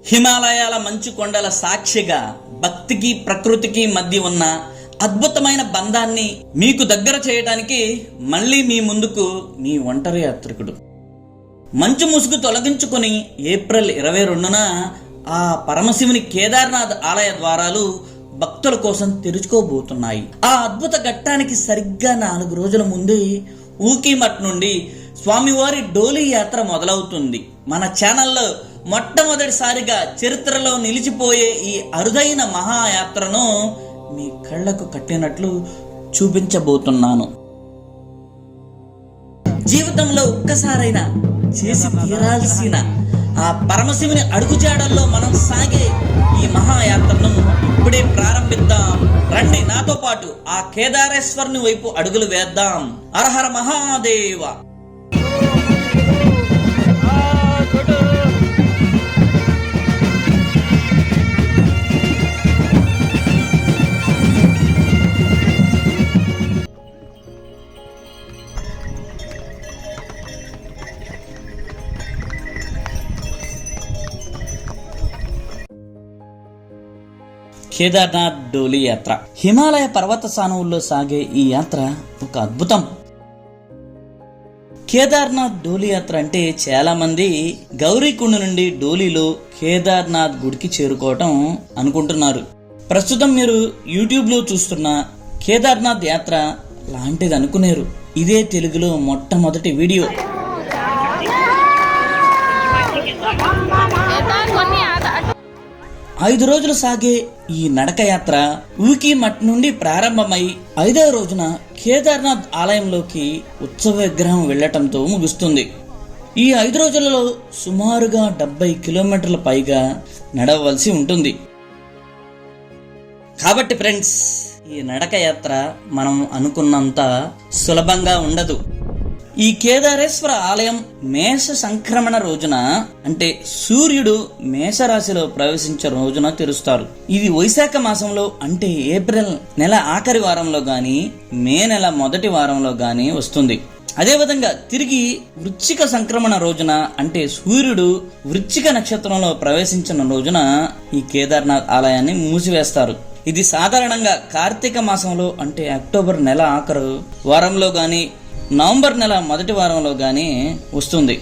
హిమాలయాల మంచు కొండల సాక్షిగా భక్తికి ప్రకృతికి మధ్య ఉన్న అద్భుతమైన బంధాన్ని మీకు దగ్గర చేయడానికి మళ్ళీ మీ ముందుకు మీ ఒంటరి యాత్రికుడు. మంచు ముసుగు తొలగించుకొని ఏప్రిల్ 22న ఆ పరమశివుని కేదార్నాథ్ ఆలయ ద్వారాలు భక్తుల కోసం తెరుచుకోబోతున్నాయి. ఆ అద్భుత ఘట్టానికి సరిగ్గా 4 రోజుల ముందే ఊకీమఠ్ నుండి స్వామివారి డోలీ యాత్ర మొదలవుతుంది. మన ఛానల్లో మొట్టమొదటిసారిగా చరిత్రలో నిలిచిపోయే ఈ అరుదైన మహాయాత్రను మీ కళ్ళకు కట్టినట్లు చూపించబోతున్నాను. జీవితంలో ఒక్కసారైనా చేసి తీరాల్సిన ఆ పరమశివుని అడుగుజాడల్లో మనం సాగే ఈ మహాయాత్రను ఇప్పుడే ప్రారంభిద్దాం. రండి, నాతో పాటు ఆ కేదారేశ్వరుని వైపు అడుగులు వేద్దాం. హరహర మహాదేవ. కేదార్నాథ్ డోలీ యాత్ర. హిమాలయ పర్వత సానువుల్లో సాగే ఈ యాత్ర ఒక అద్భుతం. కేదార్నాథ్ డోలీ యాత్ర అంటే చాలా మంది గౌరీకుండ నుండి డోలీలో కేదార్నాథ్ గుడికి చేరుకోవటం అనుకుంటున్నారు. ప్రస్తుతం మీరు యూట్యూబ్ లో చూస్తున్న కేదార్నాథ్ యాత్ర లాంటిది అనుకునేరు. ఇదే తెలుగులో మొట్టమొదటి వీడియో. ఐదు రోజులు సాగే ఈ నడక యాత్ర ఊకీమఠ్ నుండి ప్రారంభమై 5వ రోజున కేదార్నాథ్ ఆలయంలోకి ఉత్సవ విగ్రహం వెళ్లటంతో ముగుస్తుంది. ఈ 5 రోజులలో సుమారుగా 70 కిలోమీటర్ల పైగా నడవలసి ఉంటుంది. కాబట్టి ఫ్రెండ్స్, ఈ నడక యాత్ర మనం అనుకున్నంత సులభంగా ఉండదు. ఈ కేదారేశ్వర ఆలయం మేష సంక్రమణ రోజున, అంటే సూర్యుడు మేషరాశిలో ప్రవేశించే రోజున తెరుస్తారు. ఇది వైశాఖ మాసంలో, అంటే ఏప్రిల్ నెల ఆఖరి వారంలో గాని మే నెల మొదటి వారంలో గాని వస్తుంది. అదేవిధంగా తిరిగి వృశ్చిక సంక్రమణ రోజున, అంటే సూర్యుడు వృశ్చిక నక్షత్రంలో ప్రవేశించిన రోజున ఈ కేదార్నాథ్ ఆలయాన్ని మూసివేస్తారు. ఇది సాధారణంగా కార్తీక మాసంలో, అంటే అక్టోబర్ నెల ఆఖరు వారంలో గాని నవంబర్ నెల మొదటి వారంలో గాని వస్తుంది.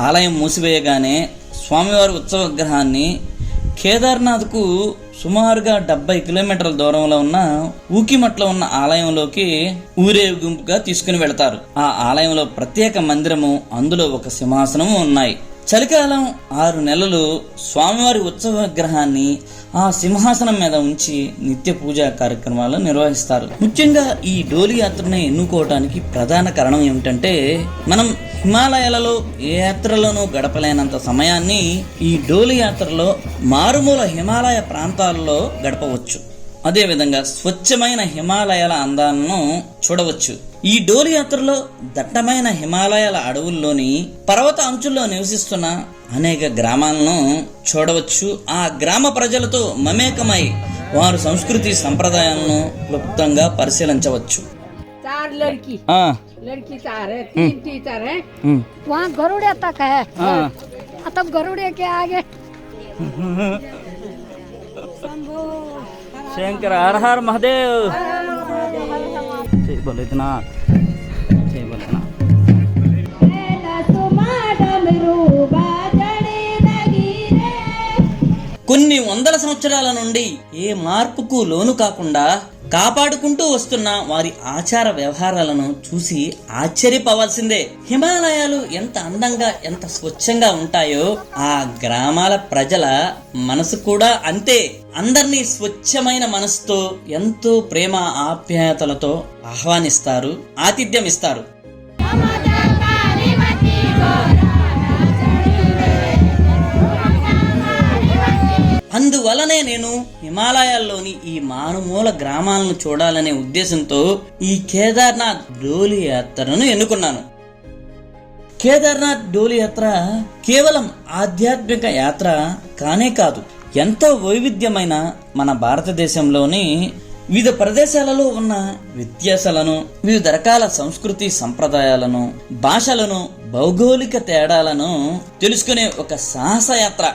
ఆలయం మూసివేయగానే స్వామివారి ఉత్సవ విగ్రహాన్ని కేదార్నాథ్కు సుమారుగా 70 కిలోమీటర్ల దూరంలో ఉన్న ఊకీమఠ్లో ఉన్న ఆలయంలోకి ఊరేగింపుగా తీసుకుని వెళతారు. ఆ ఆలయంలో ప్రత్యేక మందిరము, అందులో ఒక సింహాసనము ఉన్నాయి. చలికాలం 6 నెలలు స్వామివారి ఉత్సవ విగ్రహాన్ని ఆ సింహాసనం మీద ఉంచి నిత్య పూజా కార్యక్రమాలు నిర్వహిస్తారు. ముఖ్యంగా ఈ డోలీ యాత్రని ఎన్నుకోవడానికి ప్రధాన కారణం ఏమిటంటే, మనం హిమాలయాలలో ఏ యాత్రలోనూ గడపలేనంత సమయాన్ని ఈ డోలీ యాత్రలో మారుమూల హిమాలయ ప్రాంతాల్లో గడపవచ్చు. అదేవిధంగా స్వచ్ఛమైన హిమాలయాల అందాలను చూడవచ్చు. ఈ డోలీ యాత్రలో దట్టమైన హిమాలయాల అడవుల్లోని పర్వత అంచుల్లో నివసిస్తున్న అనేక గ్రామాలను చూడవచ్చు. ఆ గ్రామ ప్రజలతో మమేకమై వారి సంస్కృతి సంప్రదాయాలను క్లుప్తంగా పరిశీలించవచ్చు. శంకర హర హర మహాదేవ్. కొన్ని వందల సంవత్సరాల నుండి ఏ మార్పుకు లోను కాకుండా కాపాడుకుంటూ వస్తున్న వారి ఆచార వ్యవహారాలను చూసి ఆశ్చర్యపోవాల్సిందే. హిమాలయాలు ఎంత అందంగా, ఎంత స్వచ్ఛంగా ఉంటాయో ఆ గ్రామాల ప్రజల మనసు కూడా అంతే. అందరినీ స్వచ్ఛమైన మనసుతో, ఎంతో ప్రేమ ఆప్యాయతలతో ఆహ్వానిస్తారు, ఆతిథ్యం ఇస్తారు. అందువలనే నేను హిమాలయాల్లోని ఈ మారుమూల గ్రామాలను చూడాలనే ఉద్దేశంతో ఈ కేదార్నాథ్ డోలీ యాత్రను ఎన్నుకున్నాను. కేదార్నాథ్ డోలీ యాత్ర కేవలం ఆధ్యాత్మిక యాత్ర కానే కాదు, ఎంతో వైవిధ్యమైన మన భారతదేశంలోని వివిధ ప్రదేశాలలో ఉన్న వ్యత్యాసాలను, వివిధ రకాల సంస్కృతి సంప్రదాయాలను, భాషలను, భౌగోళిక తేడాలను తెలుసుకునే ఒక సాహసయాత్ర.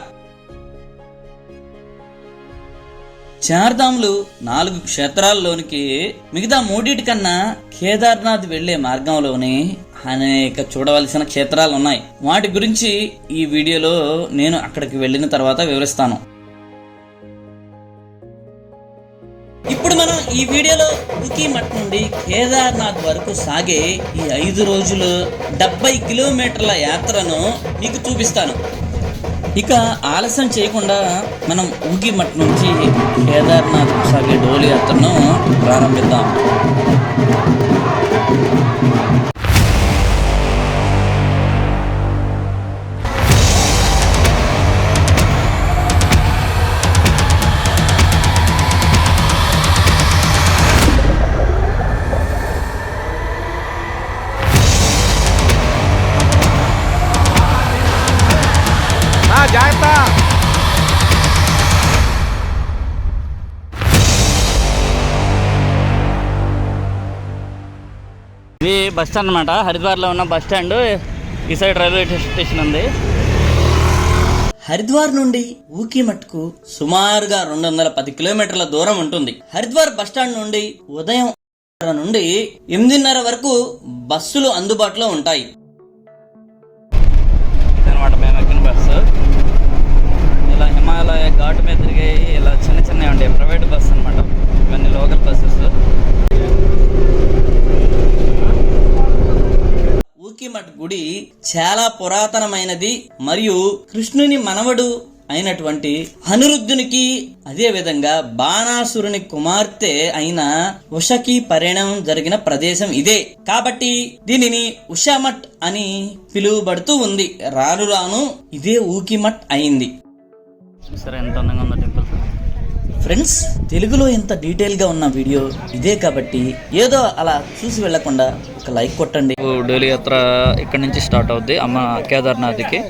చార్ధాములు 4 క్షేత్రాల్లోనికి మిగతా 3 కన్నా కేదార్నాథ్ వెళ్లే మార్గంలోనే అనేక చూడవలసిన క్షేత్రాలు ఉన్నాయి. వాటి గురించి ఈ వీడియోలో నేను అక్కడికి వెళ్ళిన తర్వాత వివరిస్తాను. ఇప్పుడు మనం ఈ వీడియోలో ఊకీమఠ్ నుండి కేదార్నాథ్ వరకు సాగే ఈ 5 రోజులు 70 కిలోమీటర్ల యాత్రను మీకు చూపిస్తాను. ఇక ఆలస్యం చేయకుండా మనం ఊకీమఠ్ నుంచి కేదార్నాథ్ సాగే డోలి యాత్రను ప్రారంభిద్దాం. ఇది బస్ స్టాండ్ అనమాట. హరిద్వార్లో ఉన్న బస్ స్టాండ్. ఈ సైడ్ రైల్వే స్టేషన్ ఉంది. హరిద్వార్ నుండి ఊకీమఠ్కు సుమారుగా 210 కిలోమీటర్ల దూరం ఉంటుంది. హరిద్వార్ బస్టాండ్ నుండి ఉదయం 6 నుండి 8:30 వరకు బస్సులు అందుబాటులో ఉంటాయి. ఇదనమాట మేము ఎక్కిన బస్సు. ఇలా హిమాలయ ఘాట్ మీద తిరిగే ఇలా చిన్న చిన్నవి ఉంటాయి. ప్రైవేట్ బస్సు అనమాట. ఇవన్నీ లోకల్ బస్సెస్. ఊకీమఠ్ గుడి చాలా పురాతనమైనది మరియు కృష్ణుని మనవడు అయినటువంటి అనిరుద్ధునికి అదే విధంగా బాణాసురుని కుమార్తె అయిన ఉషకి పరిణయం జరిగిన ప్రదేశం ఇదే. కాబట్టి దీనిని ఉషామఠ్ అని పిలువబడుతూ ఉంది. రాను రాను ఇదే ఊకీమఠ్ అయింది. సరే, ఎంత అందంగా ఉందో టెంపుల్. ఫ్రెండ్స్, తెలుగులో ఇంత డీటెయిల్ గా ఉన్న వీడియో ఇదే కాబట్టి ఏదో అలా చూసి వెళ్లకుండా ఒక లైక్ కొట్టండి. డోలి యాత్ర ఇక్కడ నుంచి స్టార్ట్ అవుద్ది అమ్మ కేదార్నాథ్కి.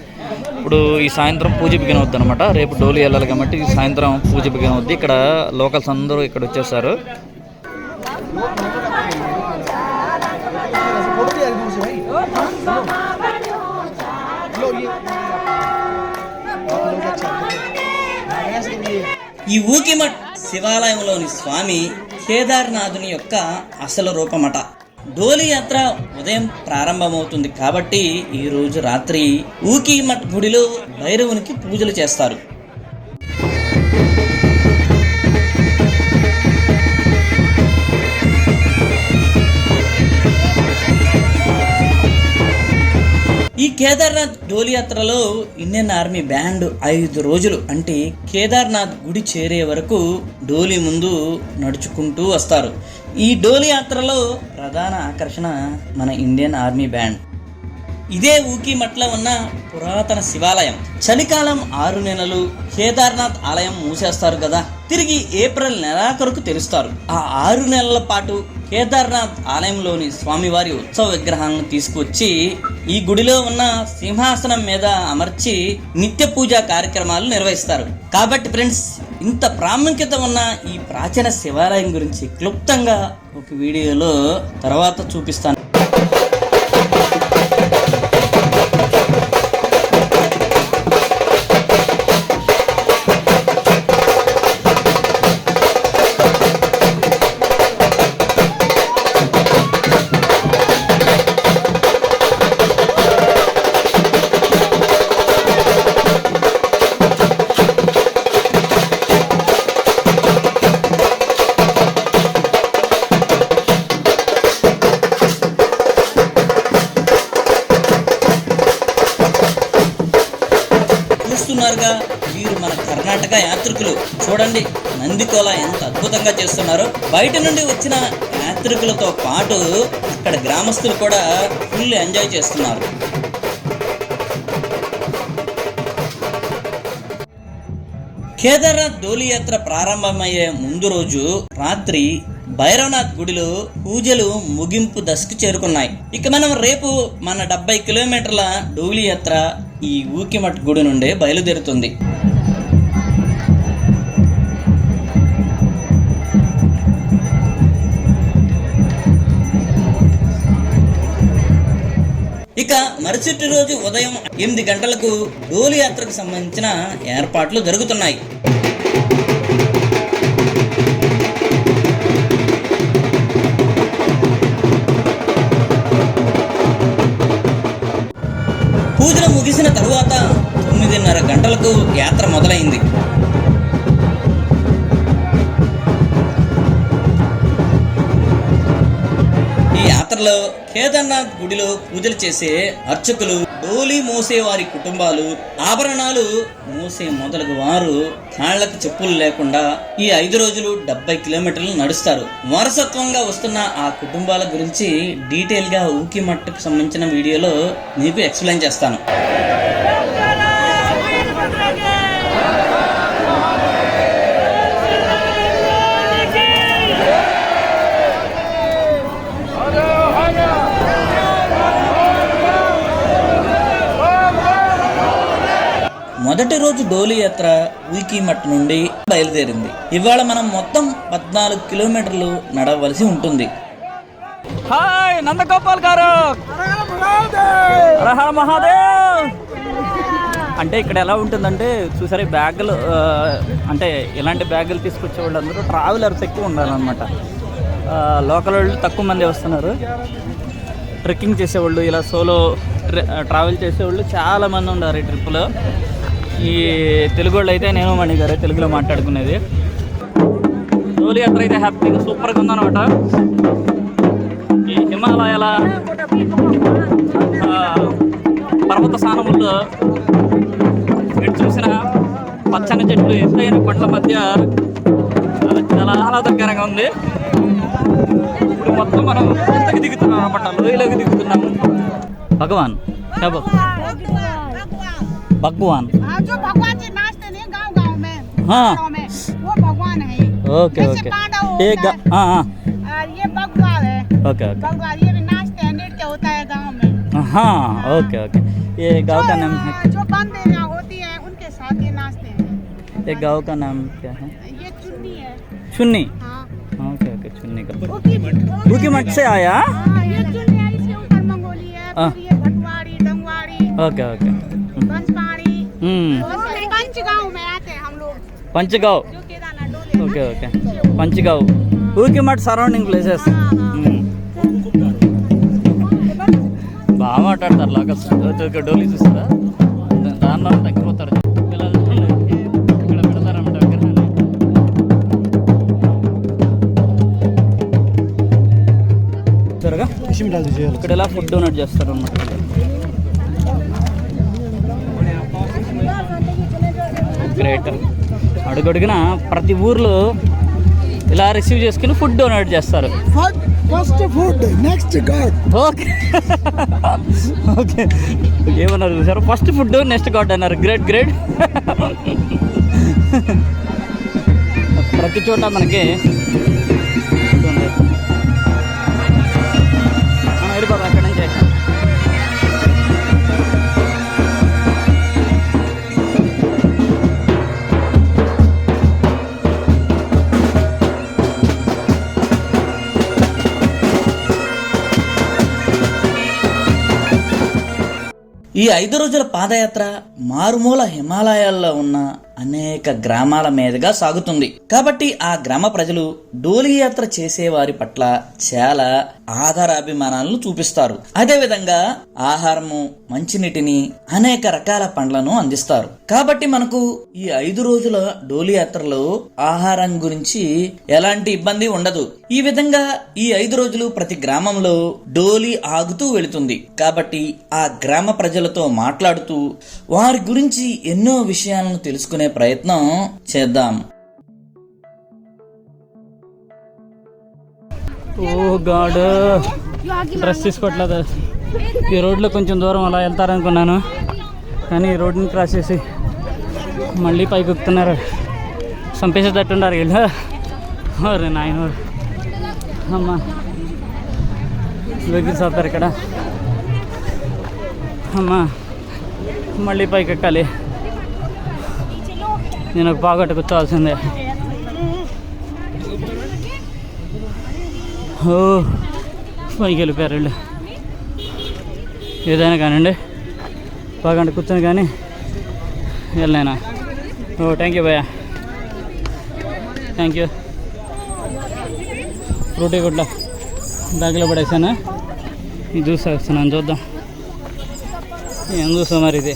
ఇప్పుడు ఈ సాయంత్రం పూజ బిగిన్ అవుద్ది అనమాట. రేపు డోలి వెళ్ళాలి కాబట్టి ఈ సాయంత్రం పూజ బిగిన్ అవుద్ది. ఇక్కడ లోకల్స్ అందరూ ఇక్కడ వచ్చేసారు. ఈ ఊకీమఠ్ శివాలయంలోని స్వామి కేదార్నాథుని యొక్క అసలు రూపమట. డోలి యాత్ర ఉదయం ప్రారంభమవుతుంది కాబట్టి ఈ రోజు రాత్రి ఊకీమఠ్ గుడిలో భైరవునికి పూజలు చేస్తారు. ఈ కేదార్నాథ్ డోలి యాత్రలో ఇండియన్ ఆర్మీ బ్యాండ్ 5 రోజులు అంటే కేదార్నాథ్ గుడి చేరే వరకు డోలి ముందు నడుచుకుంటూ వస్తారు. ఈ డోలి యాత్రలో ప్రధాన ఆకర్షణ మన ఇండియన్ ఆర్మీ బ్యాండ్. ఇదే ఊకీమఠ్లో ఉన్న పురాతన శివాలయం. చలికాలం 6 నెలలు కేదార్నాథ్ ఆలయం మూసేస్తారు కదా, తిరిగి ఏప్రిల్ నెలాఖరుకు తెరుస్తారు. ఆ 6 నెలల పాటు కేదార్నాథ్ ఆలయంలోని స్వామివారి ఉత్సవ విగ్రహాలను తీసుకువచ్చి ఈ గుడిలో ఉన్న సింహాసనం మీద అమర్చి నిత్య పూజా కార్యక్రమాలు నిర్వహిస్తారు. కాబట్టి ఫ్రెండ్స్, ఇంత ప్రాముఖ్యత ఉన్న ఈ ప్రాచీన శివాలయం గురించి క్లుప్తంగా ఒక వీడియోలో తర్వాత చూపిస్తాను. చూస్తున్నారుగా, వీరు మన కర్ణాటక యాత్రికులు. చూడండి నందికోల ఎంత అద్భుతంగా చేస్తున్నారో. బయట నుండి వచ్చిన యాత్రికులతో పాటు అక్కడ గ్రామస్తులు కూడా ఫుల్ ఎంజాయ్ చేస్తున్నారు. కేదార్నాథ్ డోలి యాత్ర ప్రారంభమయ్యే ముందు రోజు రాత్రి భైరవనాథ్ గుడిలో పూజలు ముగింపు దశకు చేరుకున్నాయి. ఇక మనం రేపు మన 70 కిలోమీటర్ల డోలి యాత్ర ఈ ఊకీమఠ్ గుడి నుండే బయలుదేరుతుంది. ఇక మరుసటి రోజు ఉదయం 8 గంటలకు డోలి యాత్రకు సంబంధించిన ఏర్పాట్లు జరుగుతున్నాయి. గంటలకు యాత్ర మొదలైంది. ఈ యాత్రలో కేదార్నాథ్ గుడిలో పూజలు చేసే అర్చకులు, డోలి మోసే వారి కుటుంబాలు, ఆభరణాలు మోసే మొదలగు వారు కాళ్లకు చెప్పులు లేకుండా ఈ 5 రోజులు 70 కిలోమీటర్లు నడుస్తారు. వారసత్వంగా వస్తున్న ఆ కుటుంబాల గురించి డీటెయిల్ గా ఊకి మట్టుకు సంబంధించిన వీడియోలో మీకు ఎక్స్ప్లెయిన్ చేస్తాను. మొదటి రోజు డోలి యాత్ర ఊకిమఠ్ నుండి బయలుదేరింది. ఇవాళ మనం మొత్తం 14 కిలోమీటర్లు నడవలసి ఉంటుంది. హాయ్ నందగోపాల్ గారు, హర హర మహాదేవ్. అంటే ఇక్కడ ఎలా ఉంటుందంటే చూసారా, బ్యాగులు అంటే ఇలాంటి బ్యాగులు తీసుకొచ్చే వాళ్ళు అందరూ ట్రావెలర్స్ ఎక్కువ ఉండాలన్నమాట. లోకల్ వాళ్ళు తక్కువ మంది వస్తున్నారు. ట్రెక్కింగ్ చేసేవాళ్ళు, ఇలా సోలో ట్రావెల్ చేసేవాళ్ళు చాలామంది ఉన్నారు ఈ ట్రిప్లో. ఈ తెలుగు వాళ్ళు అయితే నేను మణి గారు తెలుగులో మాట్లాడుకునేది. డోలి యాత్ర అయితే హ్యాపీగా సూపర్గా ఉందన్నమాట. ఈ హిమాలయాల పర్వత స్థానముల్లో ఇటు చూసిన పచ్చని చెట్లు, ఎత్తైన కొండల మధ్య చాలా ఆహ్లాదకరంగా ఉంది. ఇప్పుడు మొత్తం మనం ఎంతకి దిగుతున్నాం అనమాట, లోయలోకి దిగుతున్నాము. భగవాన్ भगवान जो भगवान जी नाचते हैं गांव-गांव में, हाँ वो भगवान है। ओके ओके एक हाँ हाँ और ये बगवाल है। ओके ओके बगवाल ये भी नाचते हैं, नृत्य होता है गांव में। हाँ ओके ओके। ये गांव का नाम है, जो बंदेरियां होती है उनके साथ ये नाचते हैं। ये गांव का नाम क्या है? ये चुन्नी है। चुन्नी, हाँ ओके ओके। चुन्नी का ऊकी-मठ से आया। हाँ ये चुन्नी है, इसके ऊपर मंगोली है, फिर ये भटवाड़ी, डंगवाड़ी, ओके ओके। पंचपाड़ी, पंचगांव में आते हैं हम लोग। पंचगांव, जो केदारनाथ डोली है okay okay. Panchgaon Ukhimath surrounding places. బాగా మాట్లాడతారు లోకల్స్. డోలీ చూస్తారా, దానిలో తగ్గిపోతారు. పిల్లలు ఇక్కడ పెడతారన్నమాట విగ్రహాన్ని. త్వరగా ఇక్కడ ఎలా ఫుడ్ డొనేట్ చేస్తారు అన్నమాట. గ్రేట్. అడుగడుగున ప్రతి ఊర్లో ఇలా రిసీవ్ చేసుకుని ఫుడ్ డొనేట్ చేస్తారు. First food next God. Okay okay. ఏమన్నారు చూసారు, ఫస్ట్ ఫుడ్ నెక్స్ట్ గాడ్ అన్నారు. Great great. ప్రతి చోట మనకి వెళ్ళిపోతాం అక్కడి నుంచి. ఈ 5 రోజుల పాదయాత్ర మారుమూల హిమాలయాల్లో ఉన్న అనేక గ్రామాల మీదుగా సాగుతుంది. కాబట్టి ఆ గ్రామ ప్రజలు డోలి యాత్ర చేసే వారి పట్ల చాలా ఆదరాభిమానాలను చూపిస్తారు. అదే విధంగా ఆహారము, మంచినీటిని, అనేక రకాల పండ్లను అందిస్తారు. కాబట్టి మనకు ఈ 5 రోజుల డోలి యాత్రలో ఆహారం గురించి ఎలాంటి ఇబ్బంది ఉండదు. ఈ విధంగా ఈ 5 రోజులు ప్రతి గ్రామంలో డోలి ఆగుతూ వెళుతుంది. కాబట్టి ఆ గ్రామ ప్రజలతో మాట్లాడుతూ వారి గురించి ఎన్నో విషయాలను తెలుసుకునే ప్రయత్నం చేద్దాం. ఓ గాడ్, డ్రెస్ తీసుకోవట్లేదు. ఈ రోడ్లో కొంచెం దూరం అలా వెళ్తారనుకున్నాను, కానీ ఈ రోడ్ని క్రాస్ చేసి మళ్ళీ పైకి ఎక్కుతున్నారు. చంపేసేటట్టున్నారు వీళ్ళు. అరే నాయన, అమ్మా వెహికల్స్ అవుతారు ఇక్కడ. అమ్మా మళ్ళీ పైకి ఎక్కాలి. నేను ఒక పాగట్టు కూర్చోవాల్సిందే. ఓ పైకి వెళ్ళిపోయారు వీళ్ళు. ఏదైనా కానివ్వండి, పాగంట కూర్చొని కానీ వెళ్ళినా. ఓ థ్యాంక్ యూ భయ్యా, థ్యాంక్ యూ. ఫ్రూటీ గుడ్ల బ్యాగ్లో పడేసాను. ఇది జ్యూస్ వస్తున్నాను, చూద్దాం ఏం చూస్తాం మరి. ఇది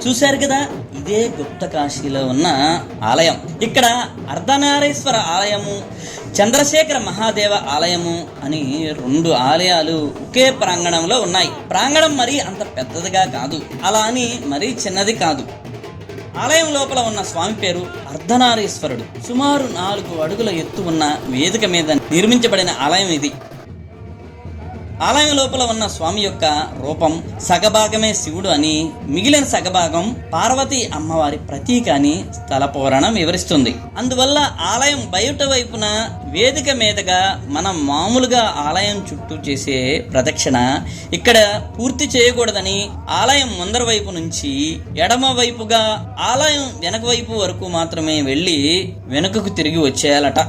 చూశారు కదా, ఇదే గుప్త కాశీలో ఉన్న ఆలయం. ఇక్కడ అర్ధనారీశ్వర ఆలయము, చంద్రశేఖర మహాదేవ ఆలయము అని 2 ఆలయాలు ఒకే ప్రాంగణంలో ఉన్నాయి. ప్రాంగణం మరీ అంత పెద్దదిగా కాదు, అలా అని మరీ చిన్నది కాదు. ఆలయం లోపల ఉన్న స్వామి పేరు అర్ధనారీశ్వరుడు. సుమారు 4 అడుగుల ఎత్తు ఉన్న వేదిక మీద నిర్మించబడిన ఆలయం ఇది. ఆలయం లోపల ఉన్న స్వామి యొక్క రూపం సగభాగమే శివుడు అని, మిగిలిన సగభాగం పార్వతీ అమ్మవారి ప్రతీక అని స్థల పురాణం వివరిస్తుంది. అందువల్ల ఆలయం బయట వైపున వేదిక మీదుగా మనం మామూలుగా ఆలయం చుట్టూ చేసే ప్రదక్షిణ ఇక్కడ పూర్తి చేయకూడదని, ఆలయం ముందర వైపు నుంచి ఎడమ వైపుగా ఆలయం వెనక వైపు వరకు మాత్రమే వెళ్ళి వెనుకకు తిరిగి వచ్చేయాలట.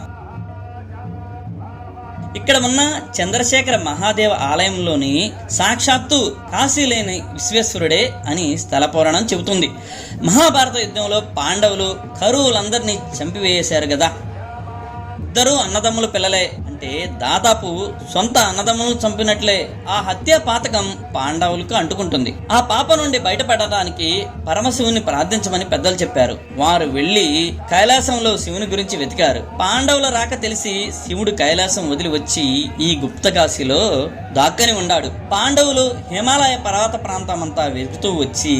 ఇక్కడ ఉన్న చంద్రశేఖర మహాదేవ ఆలయంలోని సాక్షాత్తు కాశీలేని విశ్వేశ్వరుడే అని స్థల పురాణం చెబుతుంది. మహాభారత యుద్ధంలో పాండవులు కౌరవులందరినీ చంపివేశారు కదా. 2 అన్నదమ్ముల పిల్లలే, అంటే దాదాపు సొంత అన్నదమ్ములను చంపినట్లే. ఆ హత్య పాతకం పాండవులకు అంటుకుంటుంది. ఆ పాప నుండి బయటపడడానికి పరమశివుని ప్రార్థించమని పెద్దలు చెప్పారు. వారు వెళ్లి కైలాసంలో శివుని గురించి వెతికారు. పాండవుల రాక తెలిసి శివుడు కైలాసం వదిలి వచ్చి ఈ గుప్త కాశీలో దాక్కని ఉన్నాడు. పాండవులు హిమాలయ పర్వత ప్రాంతం అంతా వెతుకుతూ వచ్చి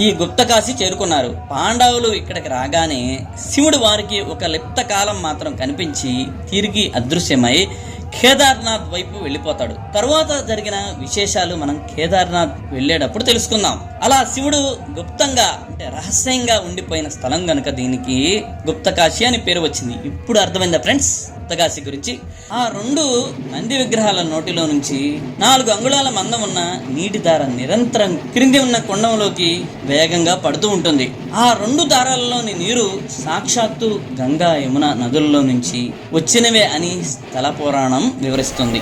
ఈ గుప్త కాశీ చేరుకున్నారు. పాండవులు ఇక్కడికి రాగానే శివుడు వారికి ఒక లిప్త కాలం మాత్రం కనిపించి తిరిగి అదృశ్యమై కేదార్నాథ్ వైపు వెళ్ళిపోతాడు. తరువాత జరిగిన విశేషాలు మనం కేదార్నాథ్ వెళ్ళేటప్పుడు తెలుసుకుందాం. అలా శివుడు గుప్తంగా అంటే రహస్యంగా ఉండిపోయిన స్థలం గనుక దీనికి గుప్త కాశీ అని పేరు వచ్చింది. ఇప్పుడు అర్థమైందా ఫ్రెండ్స్ గుప్త కాశీ గురించి? ఆ 2 నంది విగ్రహాల నోటిలో నుంచి 4 అంగుళాల మందం ఉన్న నీటి దార నిరంతరం క్రింది ఉన్న కుండంలోకి వేగంగా పడుతూ ఉంటుంది. ఆ 2 దారాలలోని నీరు సాక్షాత్తు గంగా యమున నదుల్లో నుంచి వచ్చినవే అని స్థల పురాణం వివరిస్తుంది.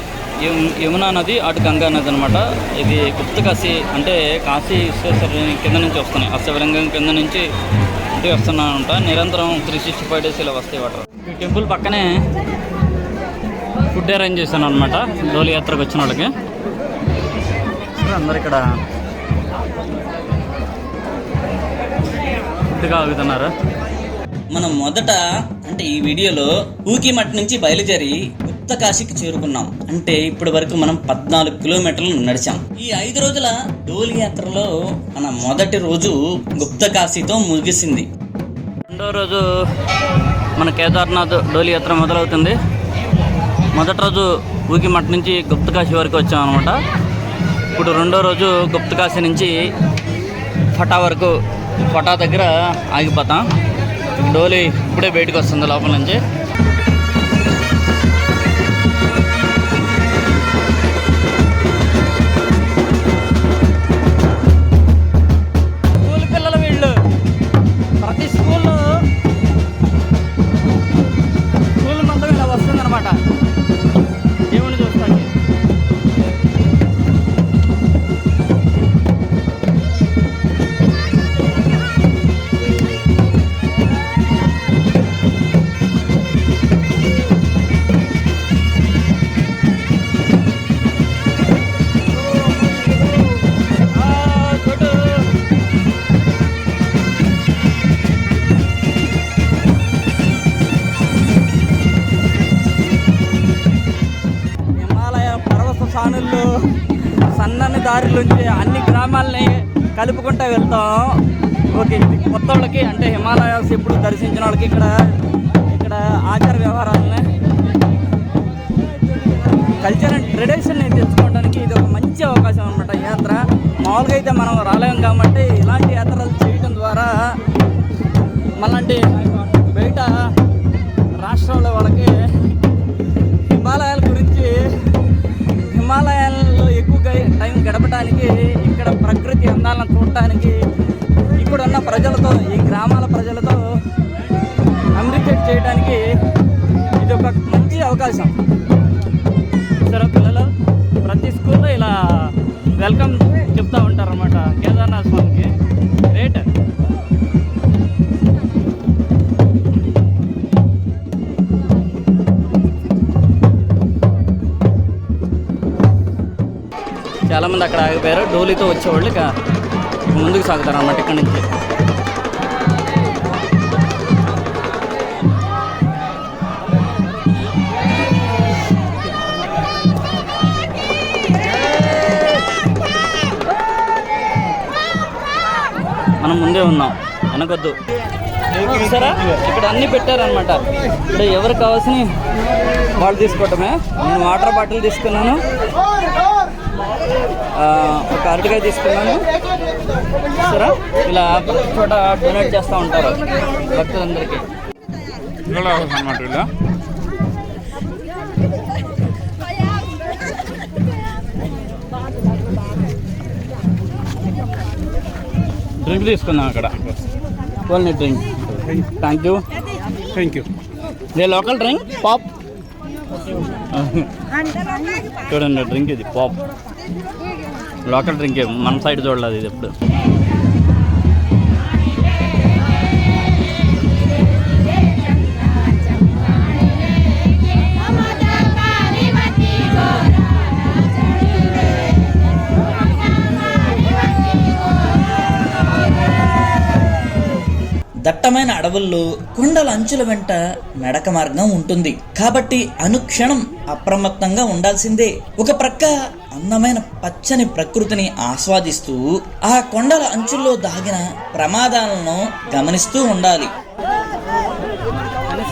యమునా నది అటు గంగా నది అనమాట. ఇది గుప్త కాశీ అంటే కాశీ విశ్వేశ్వరుని కింద నుంచి వస్తున్నాయి. ఆ శివలింగం కింద నుంచి ఇటు వస్తున్నానంట. నిరంతరం 365 days ఇలా వస్తాయి వాటర్. ఈ టెంపుల్ పక్కనే ఫుడ్ అరేంజ్ చేశాను అనమాట డోలి యాత్రకు వచ్చిన వాళ్ళకి. అందరు ఇక్కడ ఫుడ్ కాగుతున్నారు. మనం మొదట అంటే ఈ వీడియోలో ఊకిమఠ్ నుంచి బయలుదేరి గుప్త కాశీకి చేరుకున్నాం. అంటే ఇప్పటి వరకు మనం 14 కిలోమీటర్లు నడిచాం. ఈ 5 రోజుల డోలి యాత్రలో మన మొదటి రోజు గుప్త కాశీతో ముగిసింది. రెండో రోజు మన కేదార్నాథ్ డోలి యాత్ర మొదలవుతుంది. మొదటి రోజు ఊకిమఠ్ నుంచి గుప్త కాశీ వరకు వచ్చాం అనమాట. ఇప్పుడు రెండో రోజు గుప్త కాశీ నుంచి ఫటా వరకు, ఫటా దగ్గర ఆగిపోతాం. డోలి ఇప్పుడే బయటకు వస్తుంది లోపల నుంచి. స్కూల్ పిల్లలు వీళ్ళు. ప్రతి స్కూల్ మొత్తం ఇలా వస్తుంది అనమాట దేవుని చూస్తానికి. సానుల్లో సన్నని దారిలోంచి అన్ని గ్రామాలని కలుపుకుంటూ వెళ్తాం. ఓకే, కొత్త వాళ్ళకి అంటే హిమాలయాస్ ఎప్పుడు దర్శించిన వాళ్ళకి ఇక్కడ ఆచార వ్యవహారాలని, కల్చర్ అండ్ ట్రెడిషన్ని తెలుసుకోవడానికి ఇది ఒక మంచి అవకాశం అనమాట. ఈ యాత్ర మామూలుగా అయితే మనం రాలేం కాబట్టి ఇలాంటి యాత్రలు చేయడం ద్వారా మళ్ళీ బయట రాష్ట్రంలో వాళ్ళకి హిమాలయాల గురించి, హిమాలయాల్లో ఎక్కువగా టైం గడపడానికి, ఇక్కడ ప్రకృతి అందాలను చూడటానికి, ఇక్కడ ఉన్న ప్రజలతో, ఈ గ్రామాల ప్రజలతో కమ్యూనికేట్ చేయడానికి ఇది ఒక మంచి అవకాశం. సరే పిల్లలు ప్రతి స్కూల్లో ఇలా వెల్కమ్ చెప్తూ ఉంటారన్నమాట కేదార్నాథ్ స్వామికి. రేట్ చాలామంది అక్కడ ఆగిపోయారు. డోలీతో వచ్చేవాళ్ళు ఇక ముందుకు సాగుతారు అన్నమాట ఇక్కడ నుంచి. ముందే ఉన్నాం, వెనకొద్దు. చూసారా ఇక్కడ అన్నీ పెట్టారనమాట. ఇక్కడ ఎవరికి కావాల్సిన వాళ్ళు తీసుకోవటమే. నేను వాటర్ బాటిల్ తీసుకున్నాను, ఒక అరటికాయ తీసుకున్నాను. సరే ఇలా ప్రతి చోట డొనేట్ చేస్తూ ఉంటారు భక్తులందరికీ అన్నమాట. ఇలా డ్రింక్ తీసుకున్నాం అక్కడ, ఓన్లీ డ్రింక్. Thank you. ఇది లోకల్ డ్రింక్ పాప్. చూడండి డ్రింక్ ఇది పాప్, లోకల్ డ్రింక్. మన సైడ్ చూడలేదు ఇది ఎప్పుడు. దట్టమైన అడవుల్లో కొండల అంచుల వెంట నడక మార్గం ఉంటుంది కాబట్టి అనుక్షణం అప్రమత్తంగా ఉండాల్సిందే. ఒక ప్రక్క అందమైన పచ్చని ప్రకృతిని ఆస్వాదిస్తూ ఆ కొండల అంచుల్లో దాగిన ప్రమాదాలను గమనిస్తూ ఉండాలి.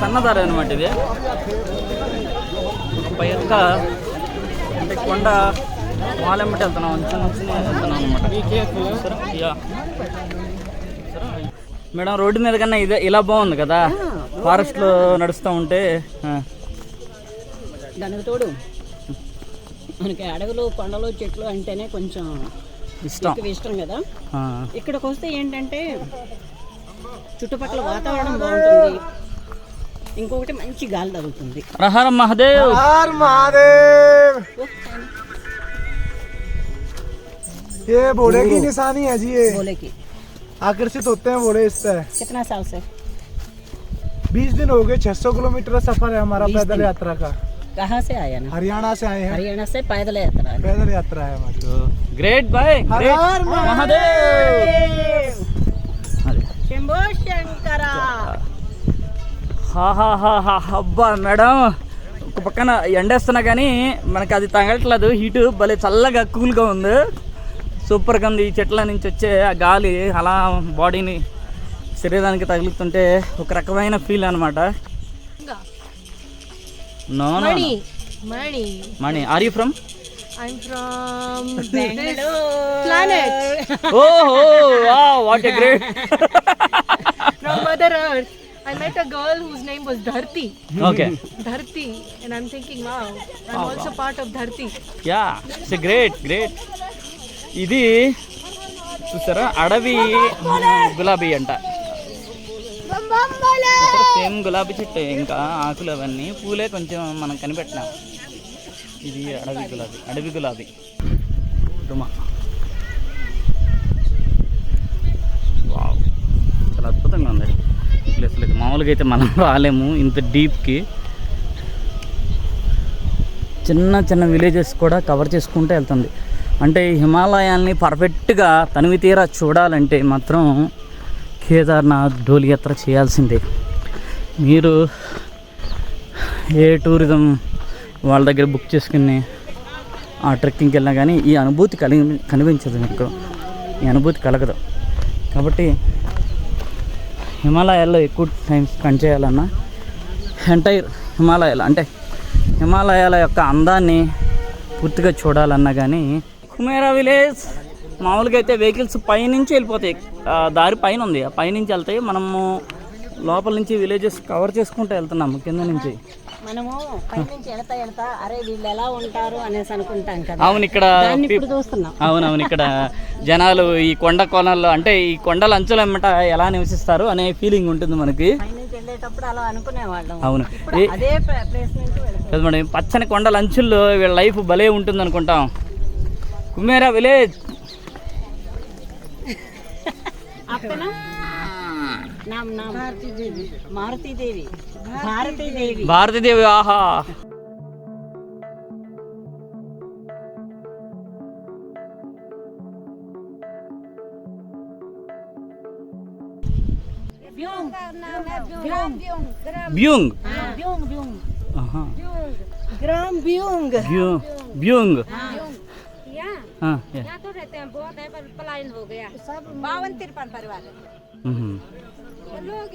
సన్నదారి అనమాట ఇది. ఒక ఎక్క అంటే కొండ వాలెమ్మటి వెళ్తున్నాం, వెళ్తున్నాం అనమాట. మేడం రోడ్డు మీద కన్నా ఇదే ఇలా బాగుంది కదా, ఫారెస్ట్లో నడుస్తూ ఉంటే. దానికి తోడు మనకి అడవులు కొండలు చెట్లు అంటేనే కొంచెం ఇష్టం కదా. ఇక్కడికి వస్తే ఏంటంటే చుట్టుపక్కల వాతావరణం బాగుంటుంది, ఇంకొకటి మంచి గాలి తగులుతుంది. హర మహాదేవ్. ये भोले की निशानी है जी, ये भोले की आकर्षित होते हैं भोले इससे। कितना साल से? 20 दिन हो गए। 600 किलोमीटर का सफर है हमारा पैदल यात्रा का। कहाँ से आया ना? हरियाणा से आए हैं। हरियाणा से पैदल यात्रा है। पैदल यात्रा है हमारी। ग्रेट बाय, हर महादेव. शंभो शंकरा. అబ్బా మేడం, ఒక పక్కన ఎండేస్తున్నా కానీ మనకి అది తగలట్లేదు. హీటు భలే చల్లగా కూల్గా ఉంది, సూపర్గా ఉంది. ఈ చెట్ల నుంచి వచ్చే ఆ గాలి అలా బాడీని శరీరానికి తగులుతుంటే ఒక రకమైన ఫీల్ అనమాట. Mani, are you from? I'm from Bangalore. planet. Oh, wow, what a great. From Mother Earth. I met a girl whose name was Dharti. Okay. Dharti. And I'm thinking, wow, I'm also part of Dharti. Yeah, it's a great. ఇది చూసారా అడవి గులాబీ అంట. Same గులాబీ చెట్టు, ఇంకా ఆకులు అవన్నీ పూలే కొంచెం మనం కనిపెట్టినాం. ఇది అడవి గులాబీ రుమా. వావ్, చాలా అద్భుతంగా ఉంది ఈ ప్లేస్లో. మామూలుగా అయితే మనం రాలేము ఇంత డీప్కి. చిన్న విలేజెస్ కూడా కవర్ చేసుకుంటూ వెళ్తుంది. అంటే హిమాలయాల్ని పర్ఫెక్ట్గా తనివి తీరా చూడాలంటే మాత్రం కేదార్నాథ్ డోలి యాత్ర చేయాల్సిందే. మీరు ఏ టూరిజం వాళ్ళ దగ్గర బుక్ చేసుకుని ఆ ట్రెక్కింగ్కి వెళ్ళినా కానీ ఈ అనుభూతి కనిపించదు, మీకు ఈ అనుభూతి కలగదు. కాబట్టి హిమాలయాల్లో ఎక్కువ టైం స్పెండ్ చేయాలన్నా, ఎంటైర్ హిమాలయాల యొక్క అందాన్ని పూర్తిగా చూడాలన్నా కానీ కుమేరా విలేజ్ మామూలుగా అయితే వెహికల్స్ పైనుంచి వెళ్ళిపోతాయి. దారి పైన ఉంది, ఆ పైనుంచి వెళ్తాయి. మనము లోపల నుంచి విలేజెస్ కవర్ చేసుకుంటూ వెళ్తున్నాము కింద నుంచి. మనము పైనుంచి వెళ్తా అరే వీళ్ళు ఎలా ఉంటారు అనేసి అనుకుంటాం కదా. అవును, ఇక్కడ చూస్తున్నాం. అవునవును, ఇక్కడ జనాలు ఈ కొండ కోణాల్లో అంటే ఈ కొండల అంచుల వెంట ఎలా నివసిస్తారు అనే ఫీలింగ్ ఉంటుంది మనకి. పైనుంచి వెళ్ళేటప్పుడు అలా అనుకునేవాళ్ళం. అవును, అదే ప్లేస్ నుంచి వెళ్తాం. మేడం పచ్చని కొండల అంచుల్లో వీళ్ళ లైఫ్ భలే ఉంటుంది అనుకుంటాం. కుమేరా విలేజ్. భారతీదేవి. ఆహా, బ్యూంగ్. గ్రామ్ బ్యూంగ్. हाँ, ये। यहाँ तो रहते हैं बहुत है, पर पलायन हो गया। सब 52-53 परिवार है। हम्म, लोग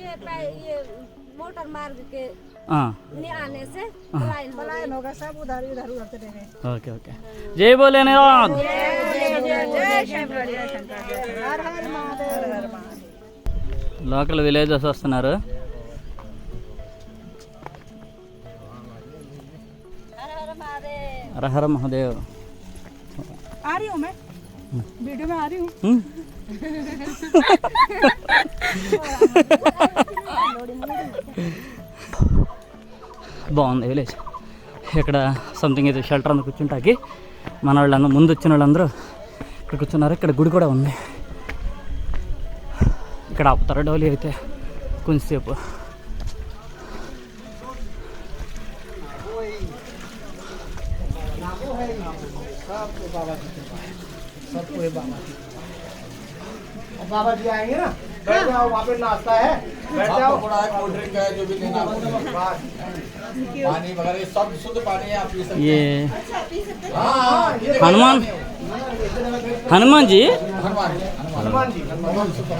ये मोटर मार्ग के हाँ, नहीं आने से पलायन हो गया, सब उधर उधर रहे। ओके ओके जय भोलेनाथ లోకల్ విలేజెస్ వస్తున్నారు. హర హర మహాదేవ్. आ रही हूँ मैं वीडियो में आ रही हूँ। బాగుంది విలేజ్. ఇక్కడ సంథింగ్ ఇది షెల్టర్ అందు కూర్చుంటాకి మన వాళ్ళందరూ ముందు వచ్చిన వాళ్ళందరూ ఇక్కడ కూర్చున్నారు. ఇక్కడ గుడి కూడా ఉంది. ఇక్కడ ఆపుతారు డోలీ అయితే కొంచెంసేపు. बाबा जी आएंगे ना, बैठ जाओ, वहाँ पे नाश्ता है, बैठ जाओ। कोल्ड ड्रिंक है जो भी लेना पानी वगैरह सब शुद्ध पानी है, आप पी सकते ये हैं। हाँ, हनुमान हनुमान जी हनुमान जी शुद्ध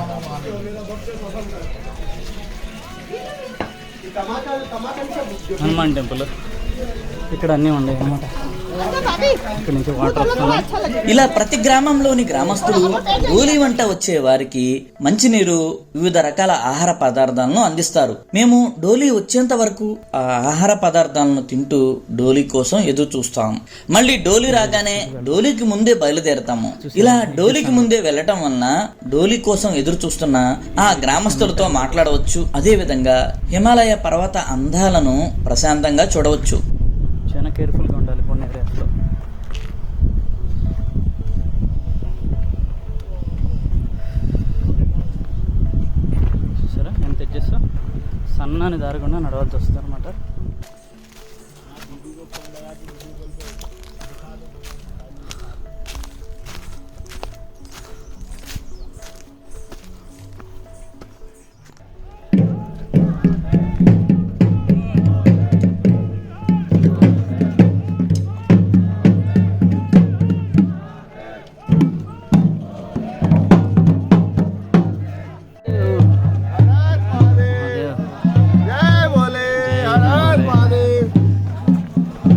హనుమాన్ టెంపుల్ ఇక్కడ అన్నీ ఉన్నాయి అన్నమాట. ఇక్కడ నుంచి వాటర్ వస్తుంది. ఇలా ప్రతి గ్రామంలోని గ్రామస్తులు డోలీ వంట వచ్చే వారికి మంచినీరు, వివిధ రకాల ఆహార పదార్థాలను అందిస్తారు. మేము డోలీ వచ్చేంత వరకు ఆ ఆహార పదార్థాలను తింటూ డోలీ కోసం ఎదురు చూస్తాం. మళ్ళీ డోలీ రాగానే డోలీకి ముందే బయలుదేరతాము. ఇలా డోలీకి ముందే వెళ్ళటం వలన డోలీ కోసం ఎదురు చూస్తున్న ఆ గ్రామస్తులతో మాట్లాడవచ్చు. అదే విధంగా హిమాలయ పర్వత అందాలను ప్రశాంతంగా చూడవచ్చు. చాలా కేర్ఫుల్గా ఉండాలి కొన్ని ఏరియాస్లో. చూసారా ఎంత తెచ్చేస్తా సన్నని దారి గుండా నడవాల్సి వస్తుంది అనమాట.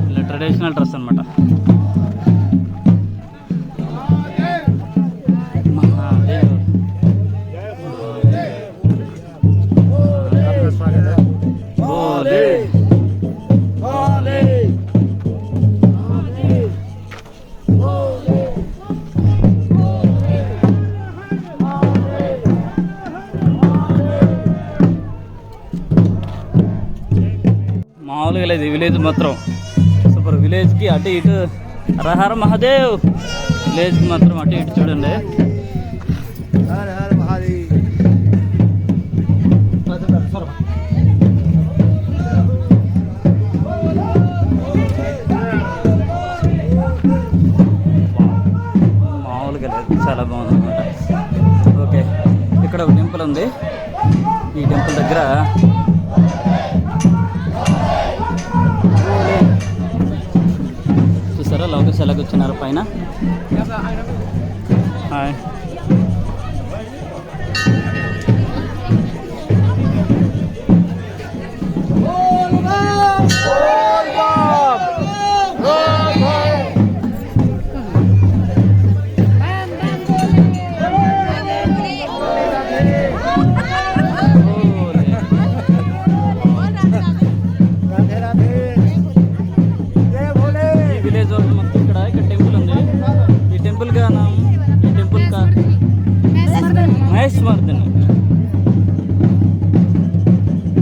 ఇలా ట్రెడిషనల్ డ్రెస్ అనమాట. మహాదేవ్ భోలే మామూలుగా లేదు ఈ విలేజ్ మాత్రం సూపర్. విలేజ్కి అటు ఇటు హర హర మహాదేవ్. విలేజ్కి మాత్రం అటు ఇటు చూడండి. हर हर महादेव। మామూలుగా లేదు, చాలా బాగుంది అనమాట. ఓకే, ఇక్కడ ఒక టెంపుల్ ఉంది. ఈ టెంపుల్ దగ్గర చూసారా లోకేష్ ఎలా కూర్చున్నారు పైన. హాయ్.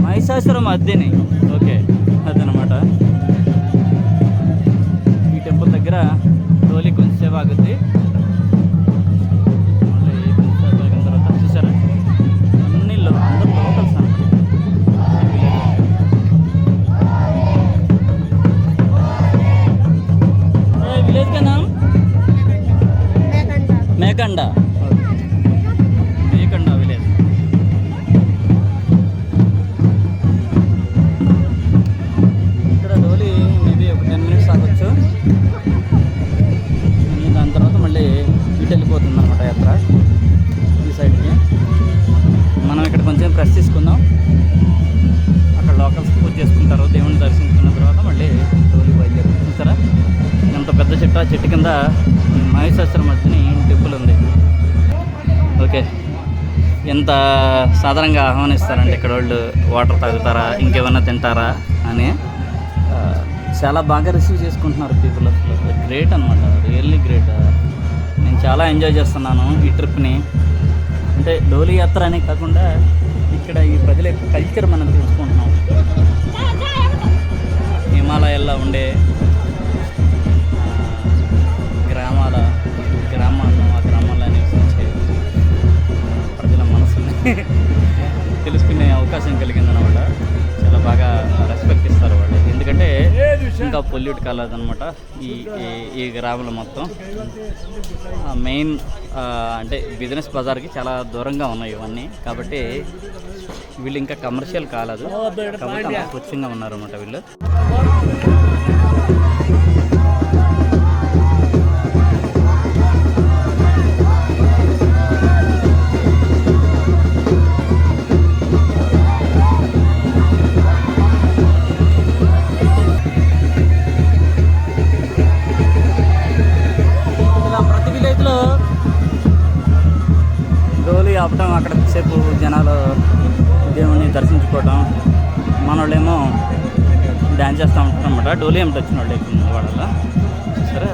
మహిషాసురం అద్దెని. ఓకే, అదనమాట. ఈ టెంపుల్ దగ్గర డోలీ కొంచెంసేపు ఆగుద్ది. మళ్ళీ కొంచెంసేపు ఆగిన తర్వాత చూసారా అన్ని అందరూ లోకల్స్ అన్నమాట. విలేజ్ కా నామ్ మేకండా. మేకండా విలేజ్. ఇక్కడ డోలీ మేబీ ఒక 10 minutes ఆగొచ్చు. దాని చేసుకుంటారు. దేవుని దర్శించుకున్న తర్వాత మళ్ళీ డోలి బయలుదేరుతారు. చూసారా ఎంత పెద్ద చెట్టు, ఆ చెట్టు కింద మహేశ్వరమర్దిని టెంపుల్ ఉంది. ఓకే, ఎంత సాధారణంగా ఆహ్వానిస్తారంటే ఇక్కడ వాళ్ళు వాటర్ తాగుతారా ఇంకేమన్నా తింటారా అని చాలా బాగా రిసీవ్ చేసుకుంటున్నారు పీపుల్. అసలు గ్రేట్ అనమాట, రియల్లీ గ్రేట్. నేను చాలా ఎంజాయ్ చేస్తున్నాను ఈ ట్రిప్ని. అంటే డోలి యాత్ర అనే కాకుండా ఇక్కడ ఈ ప్రజల యొక్క కల్చర్ మనం తెలుసుకుంటున్నాం. హిమాలయాల్లో ఉండే గ్రామాల్లో నివసించే ప్రజల మనసుని తెలుసుకునే అవకాశం కలిగిందనమాట. చాలా బాగా రెస్పెక్ట్ ఇస్తారు వాళ్ళు, ఎందుకంటే ఇంకా పొల్యూట్ కాలేదనమాట ఈ గ్రామాలు మొత్తం. మెయిన్ అంటే బిజినెస్ బజార్కి చాలా దూరంగా ఉన్నాయి ఇవన్నీ, కాబట్టి వీళ్ళు ఇంకా కమర్షియల్ కాలేదు, కాబట్టి అంత స్వచ్ఛంగా ఉన్నారన్నమాట వీళ్ళు. డోలి ఆపటం, అక్కడ సేపు జనాలు దేవుణ్ణి దర్శించుకోవటం, మన వాళ్ళేమో డ్యాన్స్ చేస్తూ ఉంటారు అనమాట. డోలి ఏమిటి వచ్చిన వాళ్ళు ఎక్కువ వాళ్ళ. సరే,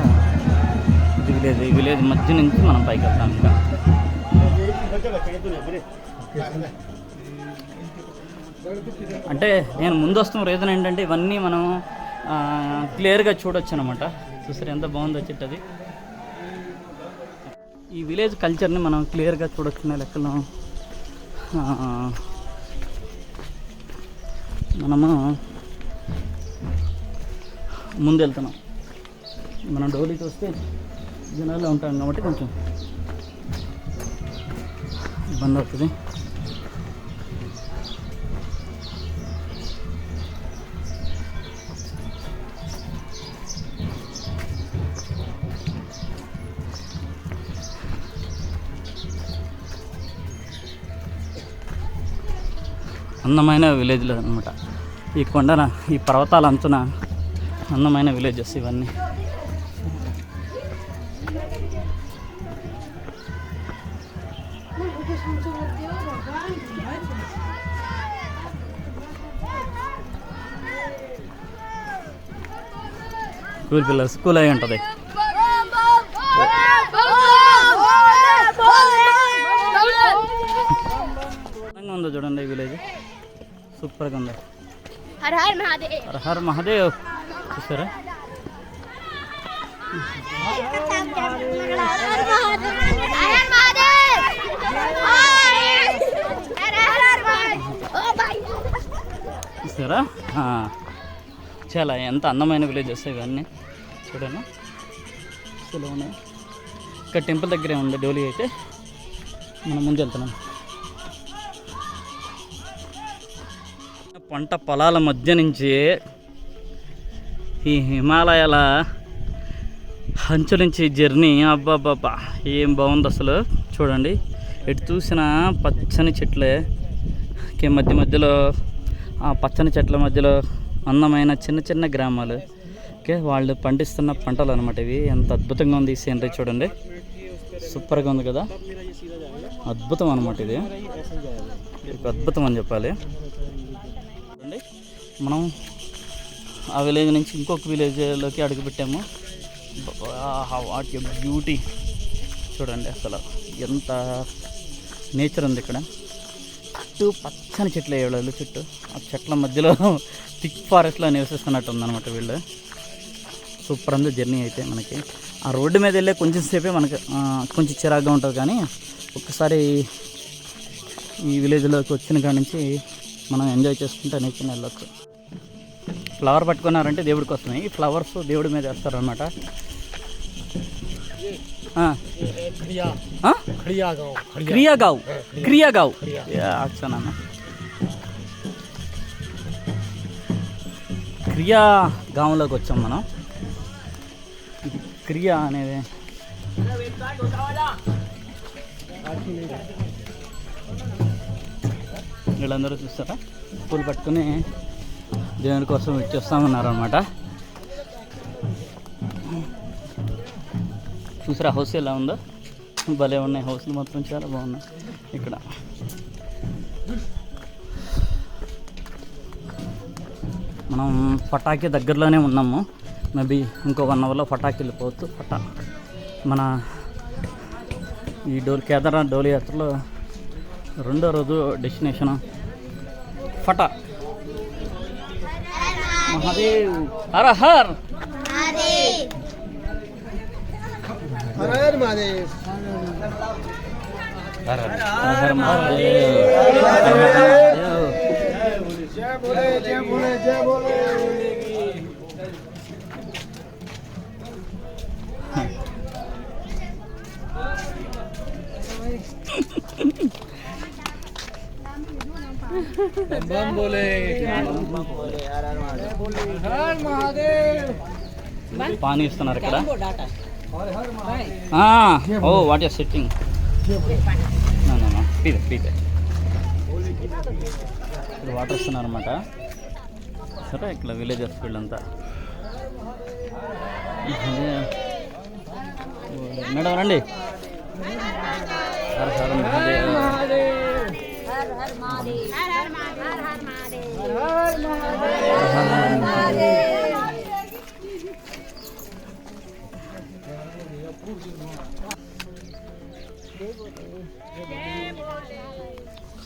ఈ విలేజ్ మధ్య నుంచి మనం పైకి వెళ్తాం. ఇంకా అంటే నేను ముందు వస్తున్న రీజన్ ఏంటంటే ఇవన్నీ మనం క్లియర్గా చూడొచ్చు అనమాట. చూసారు ఎంత బాగుందో చెట్టు అది. ఈ విలేజ్ కల్చర్ని మనం క్లియర్గా చూడొచ్చునే లెక్కలో మనము ముందు వెళ్తున్నాం. మనం డోలీకి వస్తే జనాల్లో ఉంటాం కాబట్టి కొంచెం ఇబ్బంది అవుతుంది. అందమైన విలేజ్లు అనమాట. ఈ కొండన, ఈ పర్వతాల అంచున అందమైన విలేజెస్ ఇవన్నీ. స్కూల్ పిల్లలు స్కూల్ అయి ఉంటుంది. ఉందో చూడండి విలేజ్, సూపర్గా ఉంది. హర హర్ మహాదేవ్. చూసారా చూసారా చాలా ఎంత అందమైన విలేజెస్ ఇవన్నీ చూడండి. చాలా ఉన్నాయి. ఇక్కడ టెంపుల్ దగ్గరే ఉంది డోలి. అయితే మనం ముందు వెళ్తున్నాం. పంట పొలాల మధ్య నుంచి ఈ హిమాలయాల అంచు నుంచి జర్నీ, అబ్బాబ్బాబ్బా ఏం బాగుంది అసలు. చూడండి, ఎటు చూసినా పచ్చని చెట్లే. మధ్యలో ఆ పచ్చని చెట్ల మధ్యలో అందమైన చిన్న చిన్న గ్రామాలు. ఓకే, వాళ్ళు పండిస్తున్న పంటలు అనమాట ఇవి. ఎంత అద్భుతంగా ఉంది ఈ సీనరీ చూడండి. సూపర్గా ఉంది కదా, అద్భుతం అనమాట. ఇది అద్భుతం అని చెప్పాలి. మనం ఆ విలేజ్ నుంచి ఇంకొక విలేజ్లోకి అడుగుపెట్టాము. వాట్ ఎ బ్యూటీ చూడండి. అసలు ఎంత నేచర్ ఉంది ఇక్కడ. చుట్టూ పచ్చని చెట్లు వేయడాలు, చుట్టూ ఆ చెట్ల మధ్యలో థిక్ ఫారెస్ట్లో నివసిస్తున్నట్టు ఉందన్నమాట వీళ్ళు. సూపర్ ఉంది జర్నీ అయితే. మనకి ఆ రోడ్డు మీద వెళ్ళే కొంచెం సేపే మనకి కొంచెం చిరాగ్గా ఉంటుంది, కానీ ఒక్కసారి ఈ విలేజ్లోకి వచ్చిన కాడి నుంచి మనం ఎంజాయ్ చేసుకుంటే నెక్స్ట్ వెళ్ళొచ్చు. ఫ్లవర్ పట్టుకున్నారంటే దేవుడికి వస్తున్నాయి. ఈ ఫ్లవర్స్ దేవుడి మీద వేస్తారనమాట. క్రియాగావ్ అచ్చా నాన్న. క్రియాగావ్లోకి వచ్చాం మనం. ఇది క్రియా అనేది వీళ్ళందరూ చూస్తారా పూలు పట్టుకుని దేవుని కోసం ఇచ్చేస్తామన్నారనమాట. చూసారా హౌస్ ఎలా ఉందో, భలే ఉన్నాయి హౌస్లు మాత్రం చాలా బాగున్నాయి. ఇక్కడ మనం పటాకి దగ్గరలోనే ఉన్నాము. మేబీ ఇంకో 1 అవర్లో పటాకి వెళ్ళిపోవచ్చు. మన ఈ కేదార్నాథ్ డోలి యాత్రలో 2వ రోజు డెస్టినేషన్ ఫటా. మహాదేవ్ హర హర్ हर महादेव హర హర్ మహాదేవ్. जय बोले जय बोले जय बोले. बम बोले हर महादेव. పానీ ఇస్తున్నారు ఇక్కడ. Oh what is sitting. పీతే ఇక్కడ వాటర్ ఇస్తున్నారు అనమాట. సరే ఇక్కడ విలేజర్స్ వీళ్ళంతా. మేడం రండి. హర హర మహాదేవ్.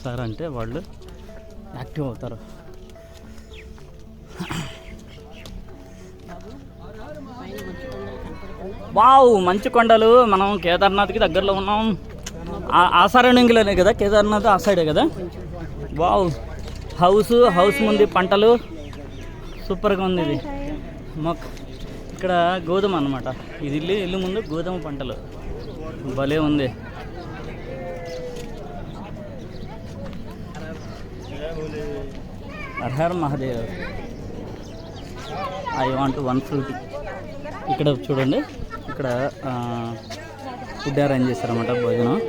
సార్ అంటే వాళ్ళు యాక్టివ్ అవుతారు. వావ్ మంచు కొండలు. మనం కేదార్నాథ్కి దగ్గరలో ఉన్నాం. ఆ సరౌండింగ్లోనే కదా కేదార్నాథ్, ఆ సైడే కదా. వావ్ హౌస్ ముందు పంటలు సూపర్గా ఉంది. ఇది ఇక్కడ గోధుమ అన్నమాట. ఇది ఇల్లు ముందు గోధుమ పంటలు భలే ఉంది. Hara Har Mahadev. I want 1 Frooti. ఇక్కడ చూడండి, ఇక్కడ ఫుడ్ అరేంజ్ చేస్తారన్నమాట, భోజనం.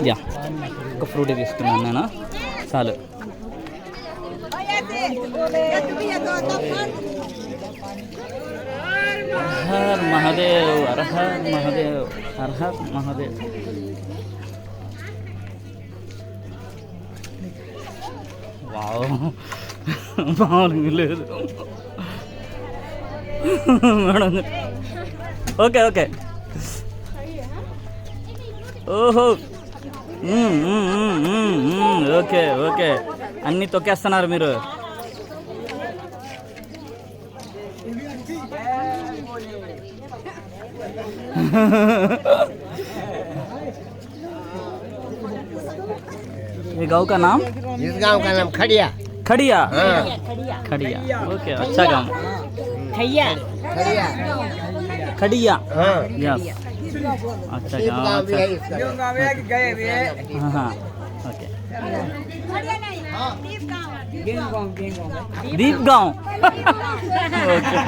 యా ఒక ఫ్రూటీ తీసుకున్నాను నేను, చాలు. హర్ మహాదేవ్ హర హర్ మహాదేవ్ హర హర్ మహాదేవ్. వావ్ మామూలుగా లేదు మేడం. Okay okay. ఓహో ఓకే ఓకే. అన్నీ తొక్కేస్తున్నారు మీరు. ये गाँव का नाम? इस गांव का नाम खड़िया. खड़िया. खड़िया ओके. अच्छा गाँव. खैया खड़िया खड़िया. हाँ. यस अच्छा इस गाँव. गांव भी है अच्छा इसका. हाँ ओके. दीप गाँव. Okay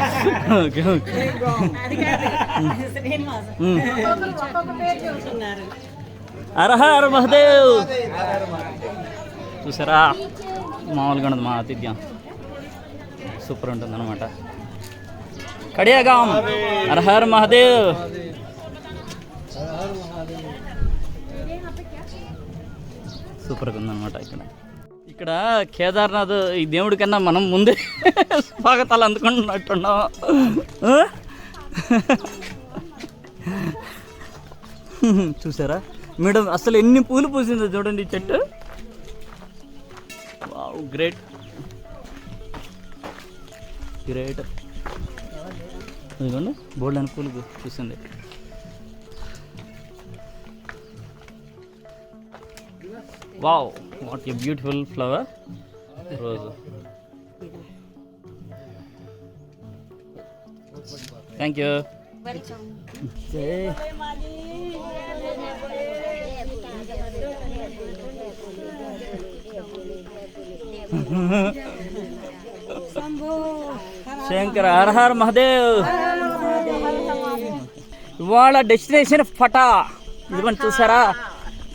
okay okay. Hara Har Mahadev. చూసారా మామూలుగా ఉండదు మా ఆతిథ్యం, సూపర్ ఉంటుంది అనమాట. కడియాగాం. హర హర్ మహాదేవ్. సూపర్గా ఉందన్నమాట. ఇక్కడ కేదార్నాథ్ ఈ దేవుడి కన్నా మనం ముందే స్వాగతాలు అందుకుంటున్నట్టున్నాం. చూసారా మేడం, అసలు ఎన్ని పూలు పూసిందో చూడండి ఈ చెట్టు. Wow great great. ఇదిగోండి బోల్డ్ అని పూలు పూసింది. Wow what a beautiful flower rose. Thank you. Shankara Hara Har Mahadev. ఇవాళ డెస్టినేషన్ ఫటా. ఇదిగోండి చూసారా,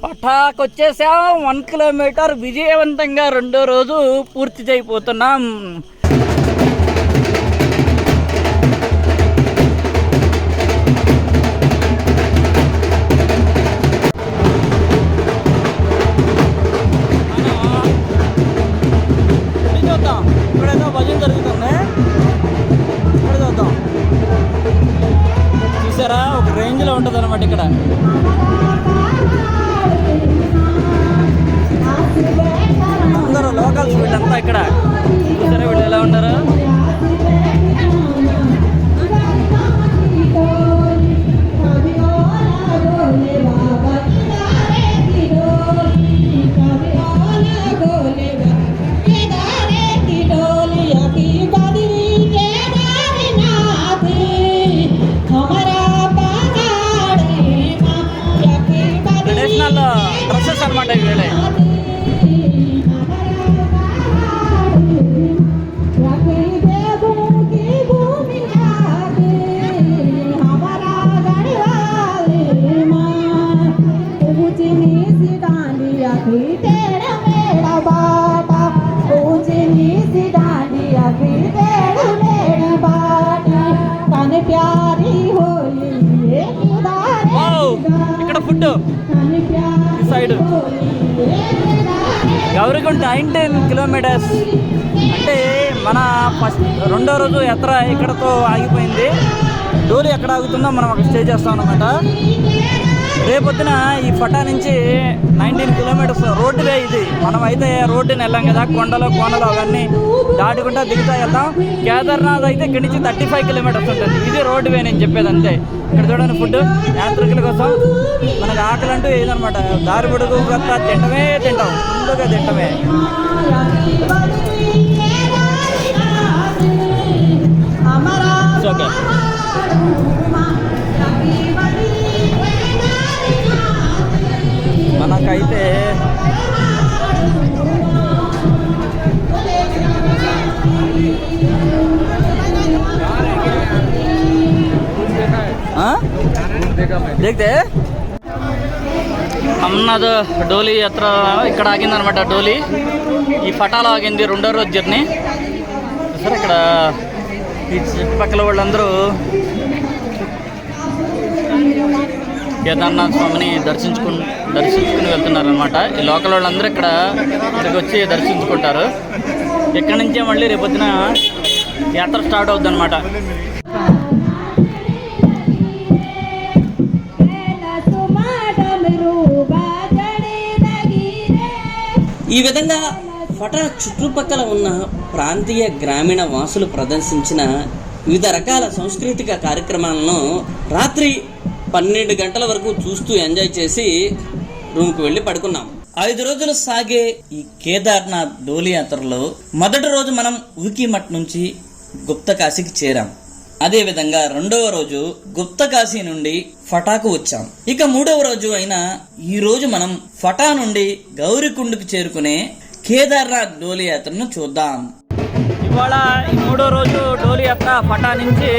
పటాక్ వచ్చేసాం. 1 కిలోమీటర్ విజయవంతంగా రెండో రోజు పూర్తి చేయబోతున్నాం. చూద్దాం, ఇక్కడేదో భజన జరుగుతుంది, ఇక్కడ చూద్దాం. చూసారా, ఒక రేంజ్లో ఉంటుంది అనమాట ఇక్కడ. అందరూ లోకల్స్ వీళ్ళంతా ఇక్కడ. చూసారా వీళ్ళు ఎలా ఉన్నారు. ట్రెడిషనల్ డ్రెస్సెస్ అనమాట వీళ్ళే. ఇక్కడ ఫుడ్ ఈ సైడ్ గౌరిగుంట 19 కిలోమీటర్స్. అంటే మన రెండో రోజు యాత్ర ఇక్కడతో ఆగిపోయింది. డోలి ఎక్కడ ఆగుతుందో మనం అక్కడ స్టే చేస్తాం అన్నమాట. రేపొద్దున ఈ ఫటా నుంచి 19 కిలోమీటర్స్ రోడ్డు వే ఇది. మనం అయితే రోడ్డుని వెళ్ళాం కదా, కొండలు కోనలు అవన్నీ దాటుకుంటా దిగుతా వెళ్తాం. కేదార్నాథ్ అయితే ఇక్కడి నుంచి 35 కిలోమీటర్స్ ఉంటుంది. ఇది రోడ్డు వే నేను చెప్పేది అంతే. ఇక్కడ చూడండి ఫుడ్ యాత్రికుల కోసం. మనకు ఆకలి అంటూ ఏదనమాట, దారి పొడుగు గట్ట తింటాం, ముందుగా తింటమే. ఓకే, మనకైతే देखते అమ్నాథ్ డోలీ యాత్ర ఇక్కడ ఆగిందనమాట. డోలీ ఈ ఫటాలో ఆగింది రెండో రోజు జర్నీ. సరే, ఇక్కడ ఈ చుట్టుపక్కల వాళ్ళందరూ కేదార్నాథ్ స్వామిని దర్శించుకుని వెళ్తున్నారనమాట. ఈ లోకల్ వాళ్ళందరూ ఇక్కడికి వచ్చి దర్శించుకుంటారు. ఇక్కడి నుంచే మళ్ళీ రేపొద్దున యాత్ర స్టార్ట్ అవుద్ది అనమాట. ఈ విధంగా ఫటా చుట్టుపక్కల ఉన్న ప్రాంతీయ గ్రామీణ వాసులు ప్రదర్శించిన వివిధ రకాల సాంస్కృతిక కార్యక్రమాలను రాత్రి 12 గంటల వరకు చూస్తూ ఎంజాయ్ చేసి రూమ్కి వెళ్ళి పడుకున్నాం. 5 రోజులు సాగే ఈ కేదార్నాథ్ డోలీ యాత్రలో మొదటి రోజు మనం ఊకీమఠ్ నుంచి గుప్తకాశీకి చేరాం. అదే విధంగా రెండవ రోజు గుప్తకాశీ నుండి ఫటాకు వచ్చాం. ఇక మూడవ రోజు అయిన ఈ రోజు మనం ఫటా నుండి గౌరికుండకు చేరుకునే కేదార్నాథ్ డోలీ యాత్రను చూద్దాం. ఇవాళ ఈ మూడో రోజు డోలీ యాత్ర ఫటా నుంచి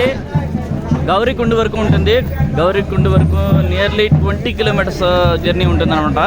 గౌరికుండ వరకు ఉంటుంది. గౌరికుండ వరకు నియర్లీ 20 కిలోమీటర్స్ జర్నీ ఉంటుంది అనమాట.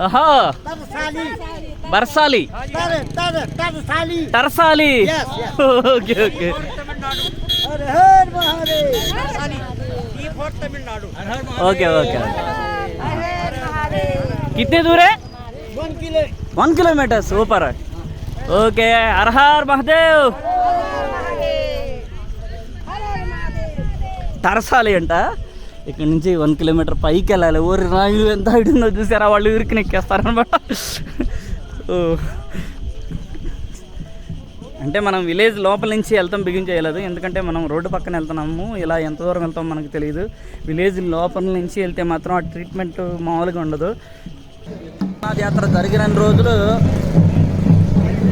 ఆహా Barsali Tarsali okay okay okay okay कितने दूर है 1 kilometre super okay Har Har Mahadev Tarsali అంట ఇక్కడ నుంచి 1 కిలోమీటర్ పైకి వెళ్ళాలి ఊరి రాయు ఎంత హైట్ ఉందో చూసారా వాళ్ళు ఊరికి నెక్కేస్తారనమాట అంటే మనం విలేజ్ లోపల నుంచి వెళ్తాం బిగించేయలేదు ఎందుకంటే మనం రోడ్డు పక్కన వెళ్తున్నాము ఇలా ఎంత దూరం వెళ్తాం మనకు తెలియదు విలేజ్ లోపల నుంచి వెళ్తే మాత్రం ఆ ట్రీట్మెంట్ మామూలుగా ఉండదు యాత్ర జరిగిన రోజులు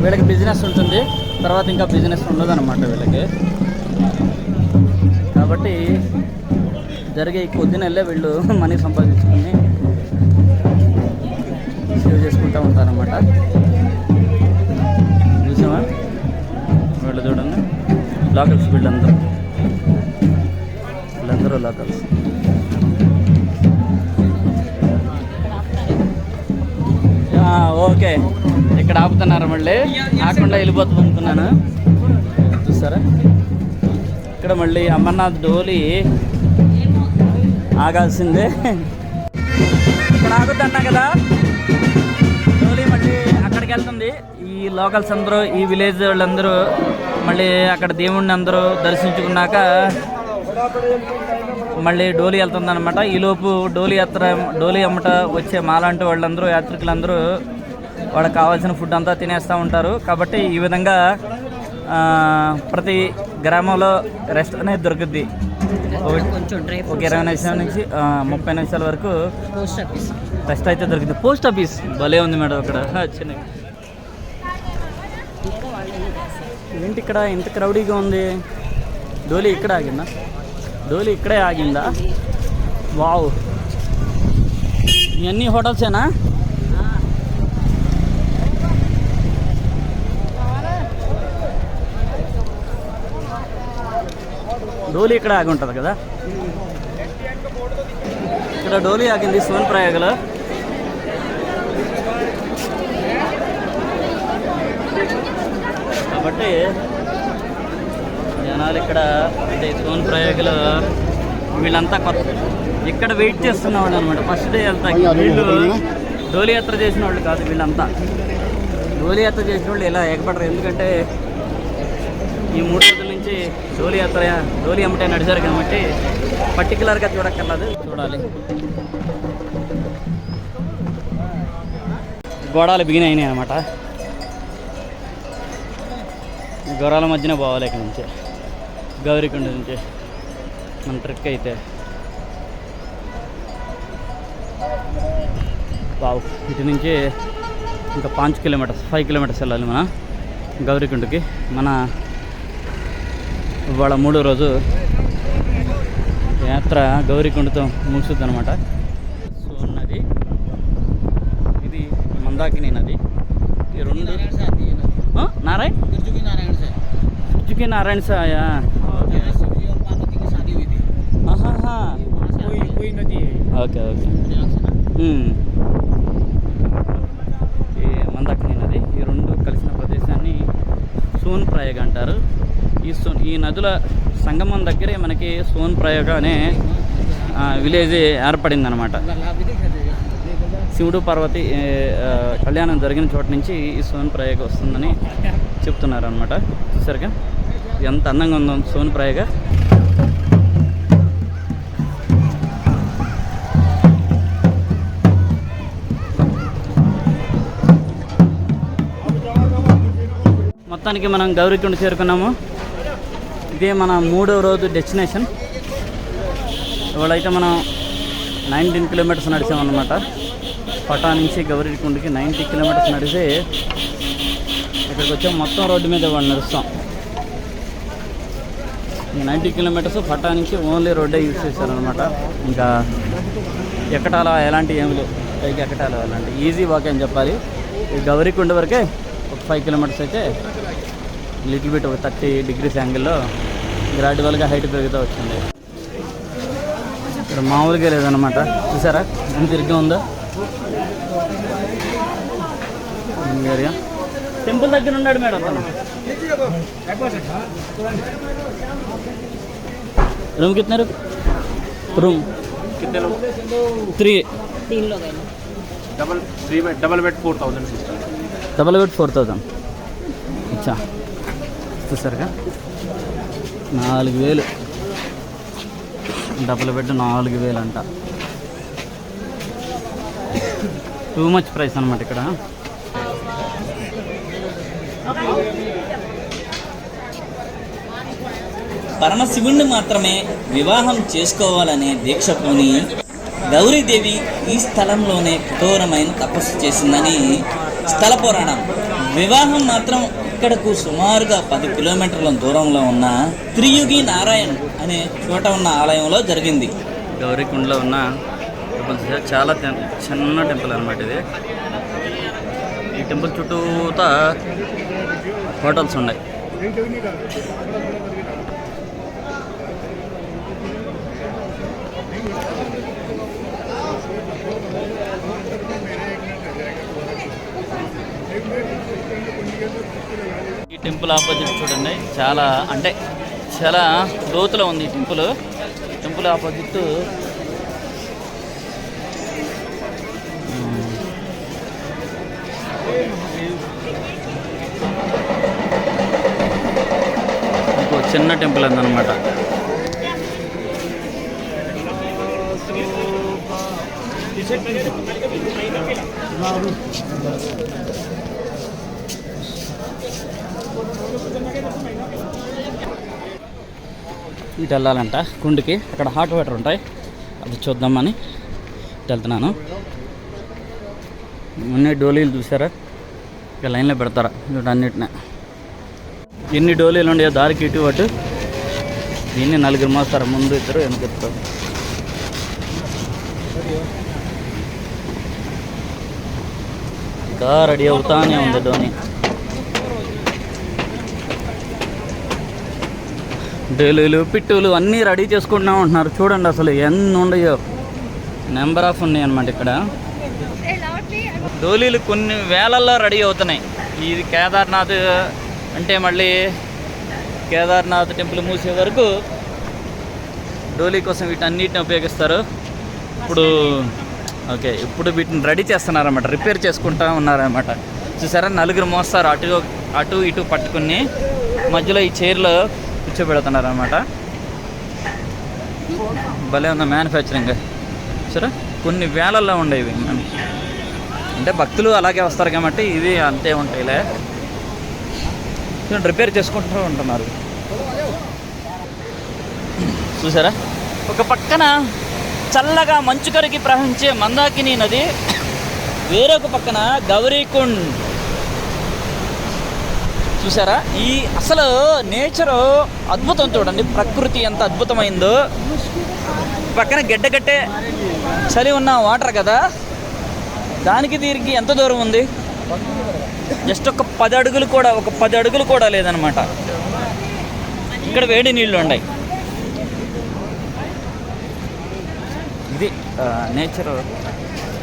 వీళ్ళకి బిజినెస్ ఉంటుంది తర్వాత ఇంకా బిజినెస్ ఉండదు అనమాట వీళ్ళకి కాబట్టి జరిగే కొద్ది నెలలే వీళ్ళు మనీ సంపాదించుకుని సేవ్ చేసుకుంటూ ఉంటారన్నమాట చూసామా వీళ్ళు చూడండి లోకల్స్ వీళ్ళందరూ లోకల్స్ ఓకే ఇక్కడ ఆపుతున్నారు మళ్ళీ ఆకుండా వెళ్ళిపోతుంది అనుకున్నాను చూసారా ఇక్కడ మళ్ళీ అమర్నాథ్ డోలి ఆగాల్సిందే ఇక్కడ ఆగుద్ది అన్నా కదా డోలి మళ్ళీ అక్కడికి వెళ్తుంది ఈ లోకల్స్ అందరూ ఈ విలేజ్ వాళ్ళందరూ మళ్ళీ అక్కడ దేవుణ్ణి అందరూ దర్శించుకున్నాక మళ్ళీ డోలి వెళ్తుందన్నమాట ఈలోపు డోలి అమ్మట వచ్చే మాలాంటి వాళ్ళందరూ యాత్రికులందరూ వాళ్ళకి కావాల్సిన ఫుడ్ అంతా తినేస్తూ ఉంటారు కాబట్టి ఈ విధంగా ప్రతి గ్రామంలో రెస్ట్ అనేది దొరుకుద్ది ఒక 20 నిమిషాల నుంచి 30 నిమిషాల వరకు రెస్ట్ అయితే దొరుకుతుంది పోస్ట్ ఆఫీస్ భలే ఉంది మేడం అక్కడ చిన్న ఏంటి ఇక్కడ ఇంత క్రౌడీగా ఉంది డోలి ఇక్కడ ఆగిందా డోలి ఇక్కడే ఆగిందా వావ్ ఇవన్నీ హోటల్సేనా డోలి ఇక్కడ ఆగి ఉంటుంది కదా ఇక్కడ డోలి ఆగింది సోన్ ప్రయాగలో కాబట్టి జనాలు ఇక్కడ అంటే సోన్ ప్రయాగలో వీళ్ళంతా కొత్త ఇక్కడ వెయిట్ చేస్తున్నవాళ్ళు అనమాట ఫస్ట్ డే వెళ్తా వీళ్ళు డోలి యాత్ర చేసిన వాళ్ళు కాదు వీళ్ళంతా డోలి యాత్ర చేసిన వాళ్ళు ఇలా ఎగపడరు ఎందుకంటే ఈ 3 రోజుల నుంచి డోలి అమ్మటే నడిచారు కాబట్టి పర్టికులర్గా చూడక్కర్లేదు చూడాలి గోడాలు బిగిన్ అయినాయి అనమాట గోరాల మధ్యన పోవాలి ఇక్కడ నుంచి గౌరీకొండ నుంచి మన ట్రిక్ అయితే బావు ఇటు నుంచి ఇంకా 5 కిలోమీటర్స్ వెళ్ళాలి మన గౌరీకొండకి మన ఇవాళ 3వ రోజు యాత్ర గౌరీకొండతో ముగుస్తుంది అనమాట సో నది ఇది మందాకిని నది ఈ 2 नारायण की नारायण से आया ఓకే ఓకే ఈ మందాకిని నది ఈ 2 కలిసిన ప్రదేశాన్ని సోన్ ప్రయాగ అంటారు ఈ నదుల సంగమం దగ్గరే మనకి సోన్ ప్రయాగ అనే విలేజ్ ఏర్పడింది అనమాట శివుడు పార్వతి కళ్యాణం జరిగిన చోట నుంచి ఈ సోన్ ప్రయాగ వస్తుందని చెప్తున్నారు అనమాట చూసారుగా ఎంత అందంగా ఉందో సోన్ ప్రయాగ మొత్తానికి మనం గౌరీకొండ చేరుకున్నాము ఇదే మన 3వ రోజు డెస్టినేషన్ ఇవాళైతే మనం 19 కిలోమీటర్స్ నడిచామన్నమాట పటా నుంచి గౌరీకొండకి 90 కిలోమీటర్స్ నడిచి ఇక్కడికి వచ్చాము మొత్తం రోడ్డు మీద వాళ్ళు నడుస్తాం ఈ 90 కిలోమీటర్స్ పటా నుంచి ఓన్లీ రోడ్డే యూజ్ చేశారనమాట ఇంకా ఎక్కటాల ఎలాంటి ఏమి లేవు పైకి ఎక్కటాల ఎలాంటి ఈజీ వాక్ అని చెప్పాలి ఈ గౌరీకొండ వరకే ఒక 5 కిలోమీటర్స్ అయితే లిటిల్ బిట్ ఒక 30 degrees యాంగిల్లో గ్రాడ్యువల్గా హైట్ పెరుగుతూ వచ్చింది ఇక్కడ మామూలుగా లేదన్నమాట చూసారా ఎంత తిరిగి ఉందో ఏరియా. టెంపుల్ దగ్గర ఉన్నాడు మేడం తను. रूम कितने रूम 3 तीन लोग हैं double bed 4000 sister. Double bed 4000. अच्छा చూసారుగా 4000 డబుల్ బెడ్ 4000 అంట. టూ మచ్ ప్రైస్ అనమాట ఇక్కడ. పరమశివుణ్ణి మాత్రమే వివాహం చేసుకోవాలనే దీక్ష పూని గౌరీదేవి ఈ స్థలంలోనే కఠోరమైన తపస్సు చేసిందని స్థల పురాణం. వివాహం మాత్రం ఇక్కడకు సుమారుగా 10 కిలోమీటర్ల దూరంలో ఉన్న త్రియుగి నారాయణ్ అనే చోట ఉన్న ఆలయంలో జరిగింది. గౌరీకుండలో ఉన్న టెంపుల్స్ చాలా చిన్న టెంపుల్ అనమాట ఇది. ఈ టెంపుల్ చుట్టూతా హోటల్స్ ఉన్నాయి. ఈ టెంపుల్ ఆపోజిట్ చూడండి, చాలా అంటే చాలా లోతులో ఉంది ఈ టెంపుల్. టెంపుల్ ఆపోజిట్ ఇంకో చిన్న టెంపుల్ ఉందన్నమాట. ఇటు వెళ్ళాలంట కుండికి, అక్కడ హాట్ వాటర్ ఉంటాయి, అది చూద్దామని ఇటు వెళ్తున్నాను. అన్ని డోలీలు చూసారా, ఇక లైన్లో పెడతారా ఇటు అన్నిటినే. ఎన్ని డోలీలు ఉండేవో దారికి ఇటు అటు. దీన్ని 4 మోస్తారు, ముందు 2 వెనక 2. ఇంకా రెడీ అవుతానే ఉంది ధోని. డోలీలు పిట్టులు అన్నీ రెడీ చేసుకుంటూ ఉంటున్నారు. చూడండి అసలు ఎన్ని ఉండయో, నెంబర్ ఆఫ్ ఉన్నాయి అన్నమాట ఇక్కడ. డోలీలు కొన్ని వేలల్లో రెడీ అవుతున్నాయి. ఇది కేదార్నాథ్ అంటే మళ్ళీ కేదార్నాథ్ టెంపుల్ మూసే వరకు డోలీ కోసం వీటన్నిటిని ఉపయోగిస్తారు. ఇప్పుడు వీటిని రెడీ చేస్తున్నారన్నమాట, రిపేర్ చేసుకుంటూ ఉన్నారన్నమాట. చూసారా, 4 మోస్తారు, అటు ఇటు పట్టుకుని మధ్యలో ఈ చైర్లో కూర్చోబెడుతున్నారన్నమాట. భలే ఉంది మ్యానుఫ్యాక్చరింగ్. సరే, కొన్ని వేలల్లో ఉండేవి. అంటే భక్తులు అలాగే వస్తారు కాబట్టి ఇవి అంతే ఉంటాయిలే. రిపేర్ చేసుకుంటూ ఉంటున్నారు. చూసారా, ఒక పక్కన చల్లగా మంచు కరిగి ప్రవహించే మందాకిని నది, వేరొక పక్కన గౌరీకుండ్. చూసారా, ఈ అసలు నేచరు అద్భుతం. చూడండి ప్రకృతి ఎంత అద్భుతమైందో. పక్కన గడ్డగట్టే చలి ఉన్న వాటర్ కదా, దానికి దీనికి ఎంత దూరం ఉంది? జస్ట్ ఒక 10 అడుగులు కూడా లేదనమాట. ఇక్కడ వేడి నీళ్ళు ఉన్నాయి. ఇది నేచర్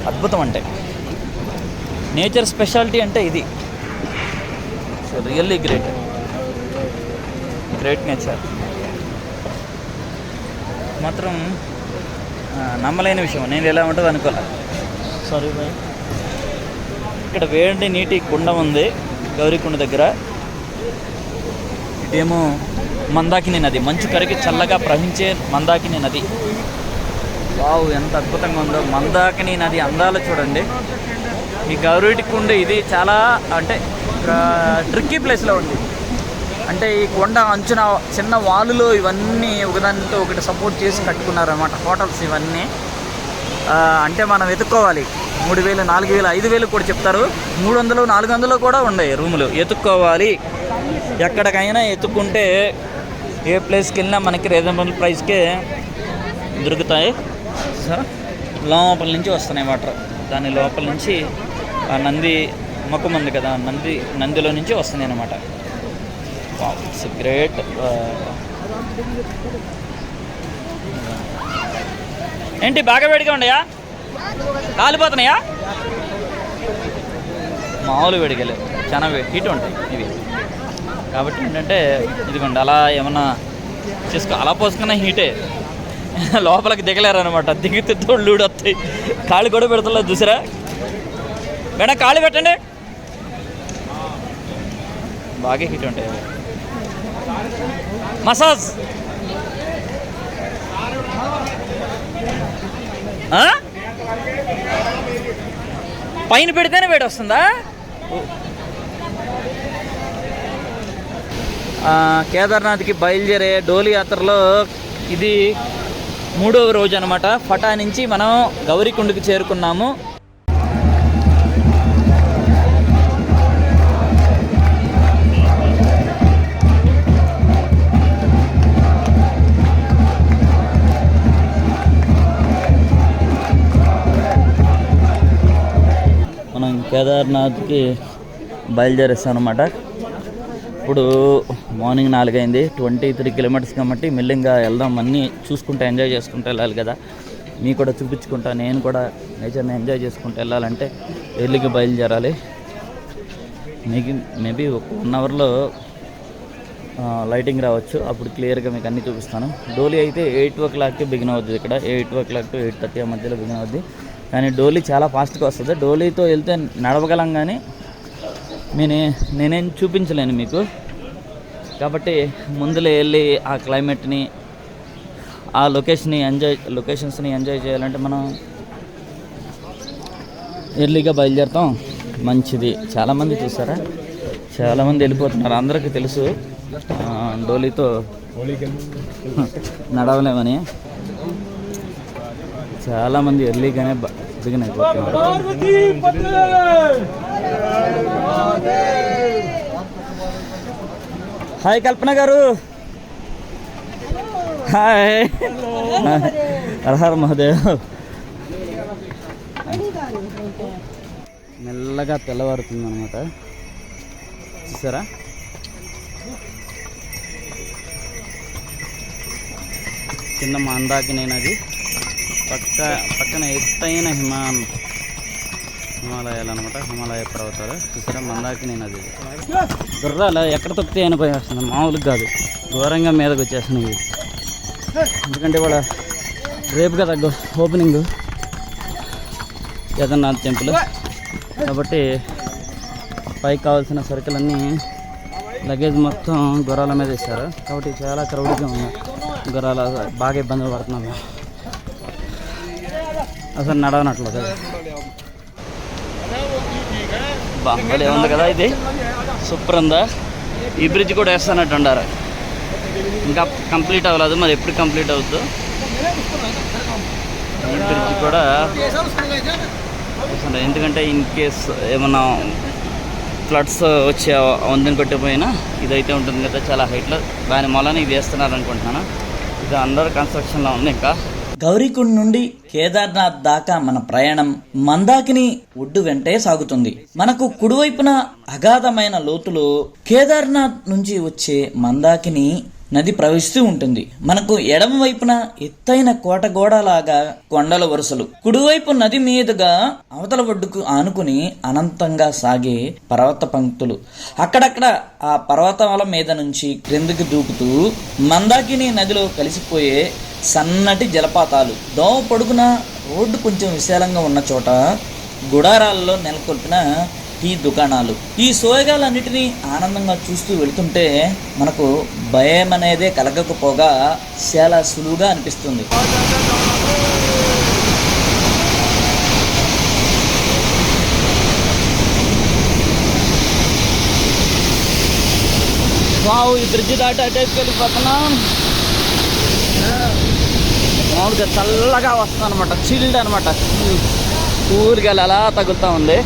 అద్భుతం అంటే, నేచర్ స్పెషాలిటీ అంటే ఇది. సో రియల్లీ గ్రేట్ నేచర్ మాత్రం నమ్మలేని విషయం. నేను ఎలా ఉంటుంది అనుకోలే. Sorry boy. ఇక్కడ వేడి నీటి కుండ ఉంది గౌరీకుండ దగ్గర. ఇదేమో మందాకిని నది, మంచు కరిగి చల్లగా ప్రవహించే మందాకిని నది. వావ్, ఎంత అద్భుతంగా ఉందో మందాకిని నది అందాలు చూడండి. ఈ గౌరీకుండ ఇది చాలా అంటే ట్రిక్కీ ప్లేస్లో ఉంది. అంటే ఈ కొండ అంచున చిన్న వాలులో ఇవన్నీ ఒకదానితో ఒకటి సపోర్ట్ చేసి కట్టుకున్నారన్నమాట హోటల్స్ ఇవన్నీ. అంటే మనం వెతుక్కోవాలి. 3000, 4000, 5000 కూడా చెప్తారు. 300, 400 కూడా ఉన్నాయి రూములు. ఎత్తుక్కోవాలి. ఎక్కడికైనా ఎత్తుక్కుంటే ఏ ప్లేస్కి వెళ్ళినా మనకి రీజనబుల్ ప్రైస్కే దొరుకుతాయి. సో లోపల నుంచి వస్తున్నాయి వాటర్. దాని లోపల నుంచి ఆ నంది మొక్కం ఉంది కదా, నందిలో నుంచి వస్తున్నాయి అన్నమాట. It's great. ఏంటి బాగా వేడిగా ఉన్నాయా? కాలిపోతున్నాయా? మామూలు వేడిగలు చాలా హీట్ ఉంటాయి ఇవి. కాబట్టి ఏంటంటే ఇదిగోండి అలా ఏమన్నా చేసుకో, అలా పోసుకున్న హీటే లోపలికి దిగలేరు అనమాట. దిగితే తోళ్ళు వస్తాయి, కాళ్ళు కూడా పెడతలేదు చూసారా. మేడం కాళ్ళు పెట్టండి, బాగా హీట్ ఉంటాయి. మసాజ్ పైన పెడితేనే వేడి వస్తుందా? కేదార్నాథ్కి బయలుదేరే డోలి యాత్రలో ఇది 3వ రోజు అనమాట. ఫటా నుంచి మనం గౌరీకుండకి చేరుకున్నాము. మనం కేదార్నాథ్కి బయలుదేరేస్తాం అనమాట. ఇప్పుడు మార్నింగ్ 4 అయింది, 23 కిలోమీటర్స్ కాబట్టి మెల్లింగా వెళ్దాం. అన్నీ చూసుకుంటూ ఎంజాయ్ చేసుకుంటూ వెళ్ళాలి కదా, మీకు కూడా చూపించుకుంటా. నేను కూడా నేచర్ని ఎంజాయ్ చేసుకుంటూ వెళ్ళాలంటే ఎర్లీగా బయలుదేరాలి. మీకు మేబీ 1 అవర్లో లైటింగ్ రావచ్చు, అప్పుడు క్లియర్గా మీకు అన్నీ చూపిస్తాను. డోలీ అయితే 8 o'clockకి బిగిన్ అవుతుంది. ఇక్కడ 8 o'clock to 8:30 మధ్యలో బిగిన్ అవుద్ది. కానీ డోలీ చాలా ఫాస్ట్గా వస్తుంది. డోలీతో వెళ్తే నడవగలం, కానీ నేనేం చూపించలేను మీకు. కాబట్టి ముందులో వెళ్ళి ఆ క్లైమేట్ని, ఆ లొకేషన్స్ని ఎంజాయ్ చేయాలంటే మనం ఎర్లీగా బయలుదేరుతాం, మంచిది. చాలామంది చూసారా, చాలామంది వెళ్ళిపోతున్నారు. అందరికీ తెలుసు డోలీతో నడవలేమని. చాలామంది ఎర్లీగానే బిగిన్ అయిపోతున్నారు. హాయ్ కల్పన గారు. హాయ్, హర మహాదేవ్. మెల్లగా తెల్లవారుతుంది అనమాట, చూసారా. కింద మందాకిని నది, పక్కన ఎత్తైన హిమాలయాలు అనమాట, హిమాలయ పర్వతాలు. చూసారా మందాకిని నది. గుర్రాలు ఎక్కడ తొక్కితే అని పోయేస్తుంది, మామూలుగా కాదు, ఘోరంగా మీదకి వచ్చేస్తున్నాయి. ఎందుకంటే ఇవాళ రేపు కదా ఓపెనింగ్ కేదార్నాథ్ టెంపుల్, కాబట్టి పైకి కావాల్సిన సరుకులన్నీ లగేజ్ మొత్తం గుర్రాల మీద ఇస్తారు. కాబట్టి చాలా క్రౌడ్గా ఉన్నాయి, గుర్రాలు బాగా ఇబ్బందులు పడుతున్నాము. అసలు నడవనట్లు కదా. బాగా ఉంది కదా, ఇది సూపర్ ఉందా. ఈ బ్రిడ్జ్ కూడా వేస్తానట్టు ఉండారు, ఇంకా కంప్లీట్ అవ్వలేదు, మరి ఎప్పుడు కంప్లీట్ అవుతుందో. ఈ బ్రిడ్జ్ కూడా ఎందుకంటే ఇన్ కేస్ ఏమన్నా ఫ్లడ్స్ వచ్చే వందన కొట్టిపోయినా ఇదైతే ఉంటుంది కదా చాలా హైట్లో, దాని మూలన ఇది వేస్తున్నారు అనుకుంటున్నాను. ఇది అండర్ కన్స్ట్రక్షన్లో ఉంది. ఇంకా గౌరీకుండ్ నుండి కేదార్నాథ్ దాకా మన ప్రయాణం మందాకిని ఒడ్డు వెంటే సాగుతుంది. మనకు కుడివైపున అగాధమైన లోతులో కేదార్నాథ్ నుంచి వచ్చే మందాకిని నది ప్రవహిస్తూ ఉంటుంది. మనకు ఎడమ వైపున ఎత్తైన కోటగోడలాగా కొండల వరుసలు, కుడివైపు నది మీదుగా అవతల ఒడ్డుకు ఆనుకుని అనంతంగా సాగే పర్వత పంక్తులు, అక్కడక్కడ ఆ పర్వతాల మీద నుంచి క్రిందికి దూకుతూ మందాకిని నదిలో కలిసిపోయే సన్నటి జలపాతాలు. దోమ పొడుగున రోడ్డు కొంచెం విశాలంగా ఉన్న చోట గుడారాల్లో నెలకొల్పిన టీ దుకాణాలు. ఈ సోయగాలన్నిటినీ ఆనందంగా చూస్తూ వెళుతుంటే మనకు భయం అనేదే కలగకపోగా చాలా సులువుగా అనిపిస్తుంది. వావ్, ఈ బ్రిడ్జి దాటి అటేసి వెళ్ళిపోతున్నాం. మామూలుగా చల్లగా వస్తుంది అనమాట, చిల్డ్ అనమాట, కూరగాయలు అలా తగులుతూ ఉంది.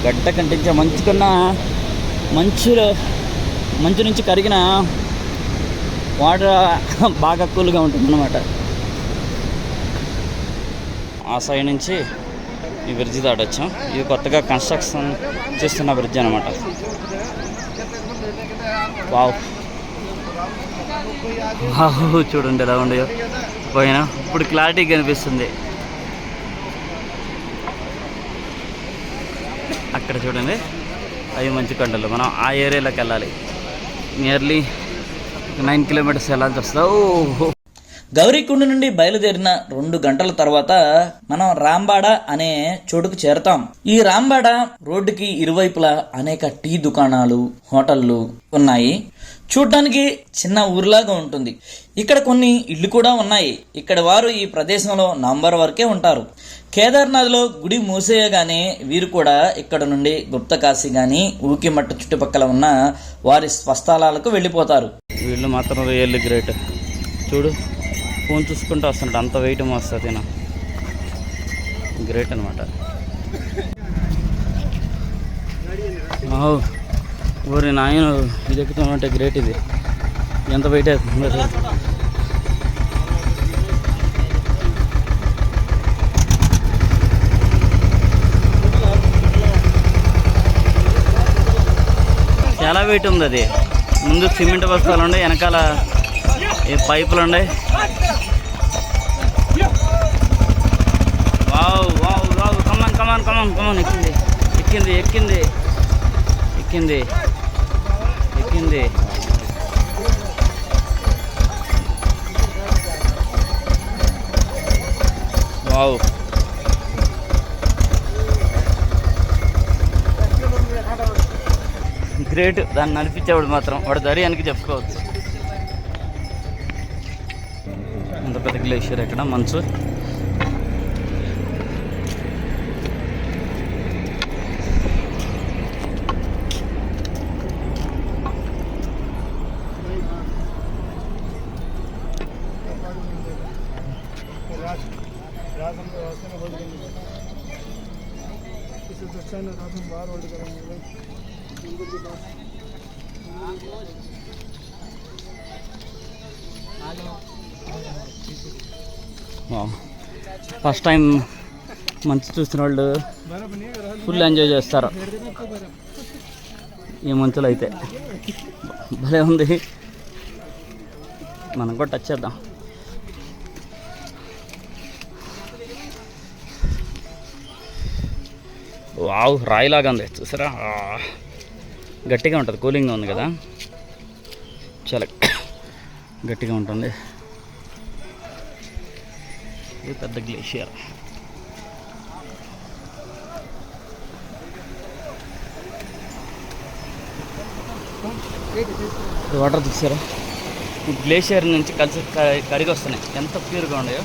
గడ్డ కంటించే మంచుకున్న మంచు నుంచి కరిగిన వాటర్ బాగా కూల్గా ఉంటుంది అన్నమాట. ఆ సైడ్ నుంచి ఈ బ్రిడ్జి దాటొచ్చాం. ఇది కొత్తగా కన్స్ట్రక్షన్ చేస్తున్న బ్రిడ్జ్ అనమాట. వావ్, చూడండి ఎలా ఉండేయో పోయినా. ఇప్పుడు క్లారిటీ కనిపిస్తుంది. అక్కడ చూడండి, అవి మంచు కొండలు. మనం ఆ ఏరియాలోకి వెళ్ళాలి. నియర్లీ 9 కిలోమీటర్స్ వెళ్ళాల్సి వస్తుంది. ఓహో, గౌరీకుండ నుండి బయలుదేరిన 2 గంటల తర్వాత మనం రాంబాడ అనే చోటుకు చేరతాం. ఈ రాంబాడ రోడ్డుకి ఇరువైపులా అనేక టీ దుకాణాలు, హోటళ్లు ఉన్నాయి. చూడ్డానికి చిన్న ఊరిలాగా ఉంటుంది. ఇక్కడ కొన్ని ఇళ్ళు కూడా ఉన్నాయి. ఇక్కడ వారు ఈ ప్రదేశంలో నంబర్ వరకే ఉంటారు. కేదార్నాథ్లో గుడి మూసేయగానే వీరు కూడా ఇక్కడ నుండి గుప్తకాశీ గాని ఊకిమట్ట చుట్టుపక్కల ఉన్న వారి స్వస్థలాలకు వెళ్ళిపోతారు. వీళ్ళు మాత్రం రియల్లీ గ్రేట్. చూడు, ఫోన్ చూసుకుంటూ వస్తున్నాడు, అంత వెయిట్ మోస్తుంది. గ్రేట్ అనమాట. ఊరి నాయన ఇది ఎక్కుతామంటే గ్రేట్. ఇది ఎంత వెయిట్ అవుతుంది. చాలా వెయిట్ ఉంది. అది ముందు సిమెంట్ బస్తాలు ఉన్నాయి, వెనకాల ఈ పైపులు ఉన్నాయి. వావ్ వావ్ వావ్, కమాన్ కమాన్ కమాన్ కమాన్. ఎక్కింది ఎక్కింది ఎక్కింది ఎక్కింది ఎక్కింది. Wow, great. దాన్ని నడిపించేవాడు మాత్రం వాడు ధైర్యానికి చెప్పుకోవచ్చు. అంత పెద్ద గ్లేషియర్ ఎక్కడ మంచు. ఫస్ట్ టైం మంచు చూసిన వాళ్ళు ఫుల్ ఎంజాయ్ చేస్తారు ఈ మంచులో అయితే. భలే ఉంది. మనం కూడా టచ్ చేద్దాం. వావ్, రాయిలాగా ఉంది చూసారా. గట్టిగా ఉంటుంది, కూలింగ్గా ఉంది కదా, చాలా గట్టిగా ఉంటుంది. ఇది పెద్ద గ్లేషియర్. వాటర్ చూసారా, ఈ గ్లేషియర్ నుంచి కలిసి కరిగి వస్తున్నాయి. ఎంత ప్యూర్గా ఉన్నాయో.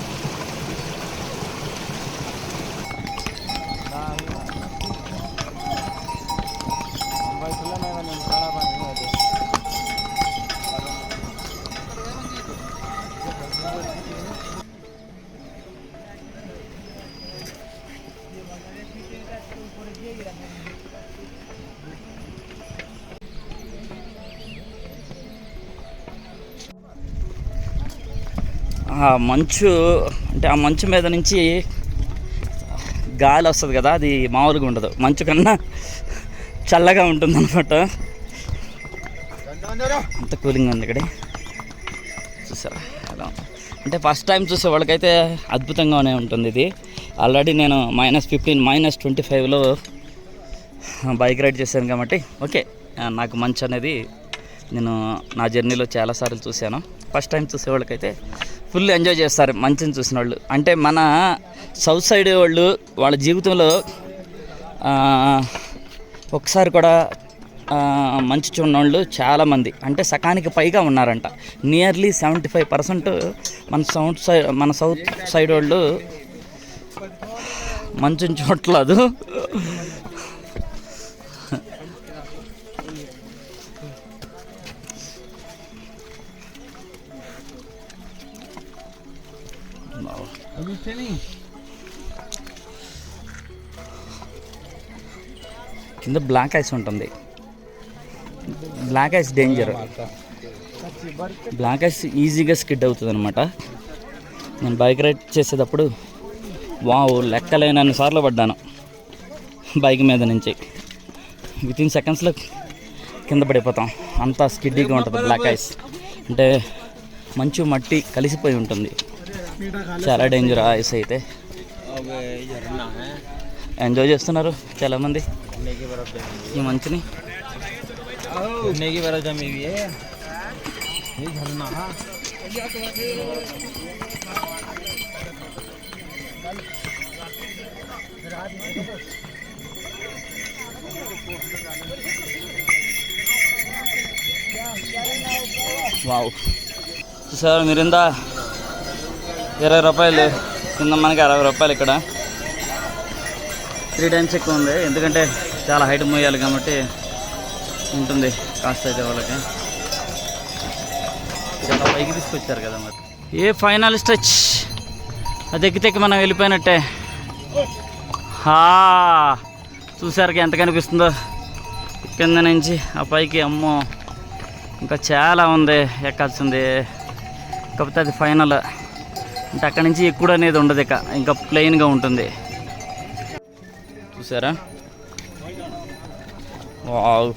ఆ మంచు అంటే ఆ మంచు మీద నుంచి గాలి వస్తుంది కదా, అది మామూలుగా ఉండదు. మంచు కన్నా చల్లగా ఉంటుంది అనమాట. అంత కూలింగ్ ఉంది ఇక్కడ. చూసారా అలా అంటే ఫస్ట్ టైం చూసే వాళ్ళకైతే అద్భుతంగానే ఉంటుంది. ఇది ఆల్రెడీ నేను -15 -25లో బైక్ రైడ్ చేశాను కాబట్టి ఓకే, నాకు మంచు అనేది నేను నా జర్నీలో చాలాసార్లు చూశాను. ఫస్ట్ టైం చూసే వాళ్ళకైతే ఫుల్ ఎంజాయ్ చేస్తారు మంచుని చూసిన వాళ్ళు. అంటే మన సౌత్ సైడ్ వాళ్ళు వాళ్ళ జీవితంలో ఒకసారి కూడా మంచు చూడని వాళ్ళు చాలామంది, అంటే సకానికి పైగా ఉన్నారంట. నియర్లీ 75% మన సౌత్ సైడ్ వాళ్ళు మంచుని చూడట్లేదు. కింద బ్లాక్ ఐస్ ఉంటుంది. Black ice danger. Black ice ఈజీగా స్కిడ్ అవుతుంది అనమాట. నేను బైక్ రైడ్ చేసేటప్పుడు వావ్ లెక్కలేనన్ని సార్లు పడ్డాను బైక్ మీద నుంచి. వితిన్ సెకండ్స్లో కింద పడిపోతాం, అంతా స్కిడ్డీగా ఉంటుంది. బ్లాక్ ఐస్ అంటే మంచు మట్టి కలిసిపోయి ఉంటుంది, చాలా డేంజర్ ఆ ఐస్ అయితే. ఎంజాయ్ చేస్తున్నారు చాలామంది ఈ మంచుని. వావ్, సార్ మీరిందా 20 రూపాయలు, కింద మనకి 60 రూపాయలు. ఇక్కడ 3 టైమ్స్ ఎక్కువ ఉంది, ఎందుకంటే చాలా హైట్ మోయాలి కాబట్టి ఉంటుంది కాస్ట్ అయితే వాళ్ళకి. చాలా పైకి తీసుకొచ్చారు కదా మరి. ఏ ఫైనల్ స్ట్రెచ్, అది ఎక్కితే మనం వెళ్ళిపోయినట్టే. చూసారుగా ఎంత కనిపిస్తుందో కింద నుంచి ఆ పైకి. అమ్మో, ఇంకా చాలా ఉంది ఎక్కాల్సింది, కాకపోతే అది ఫైనల్. అంటే అక్కడి నుంచి ఎక్కువ అనేది ఉండదు, ఇంకా ప్లెయిన్గా ఉంటుంది. చూసారా? వావ్.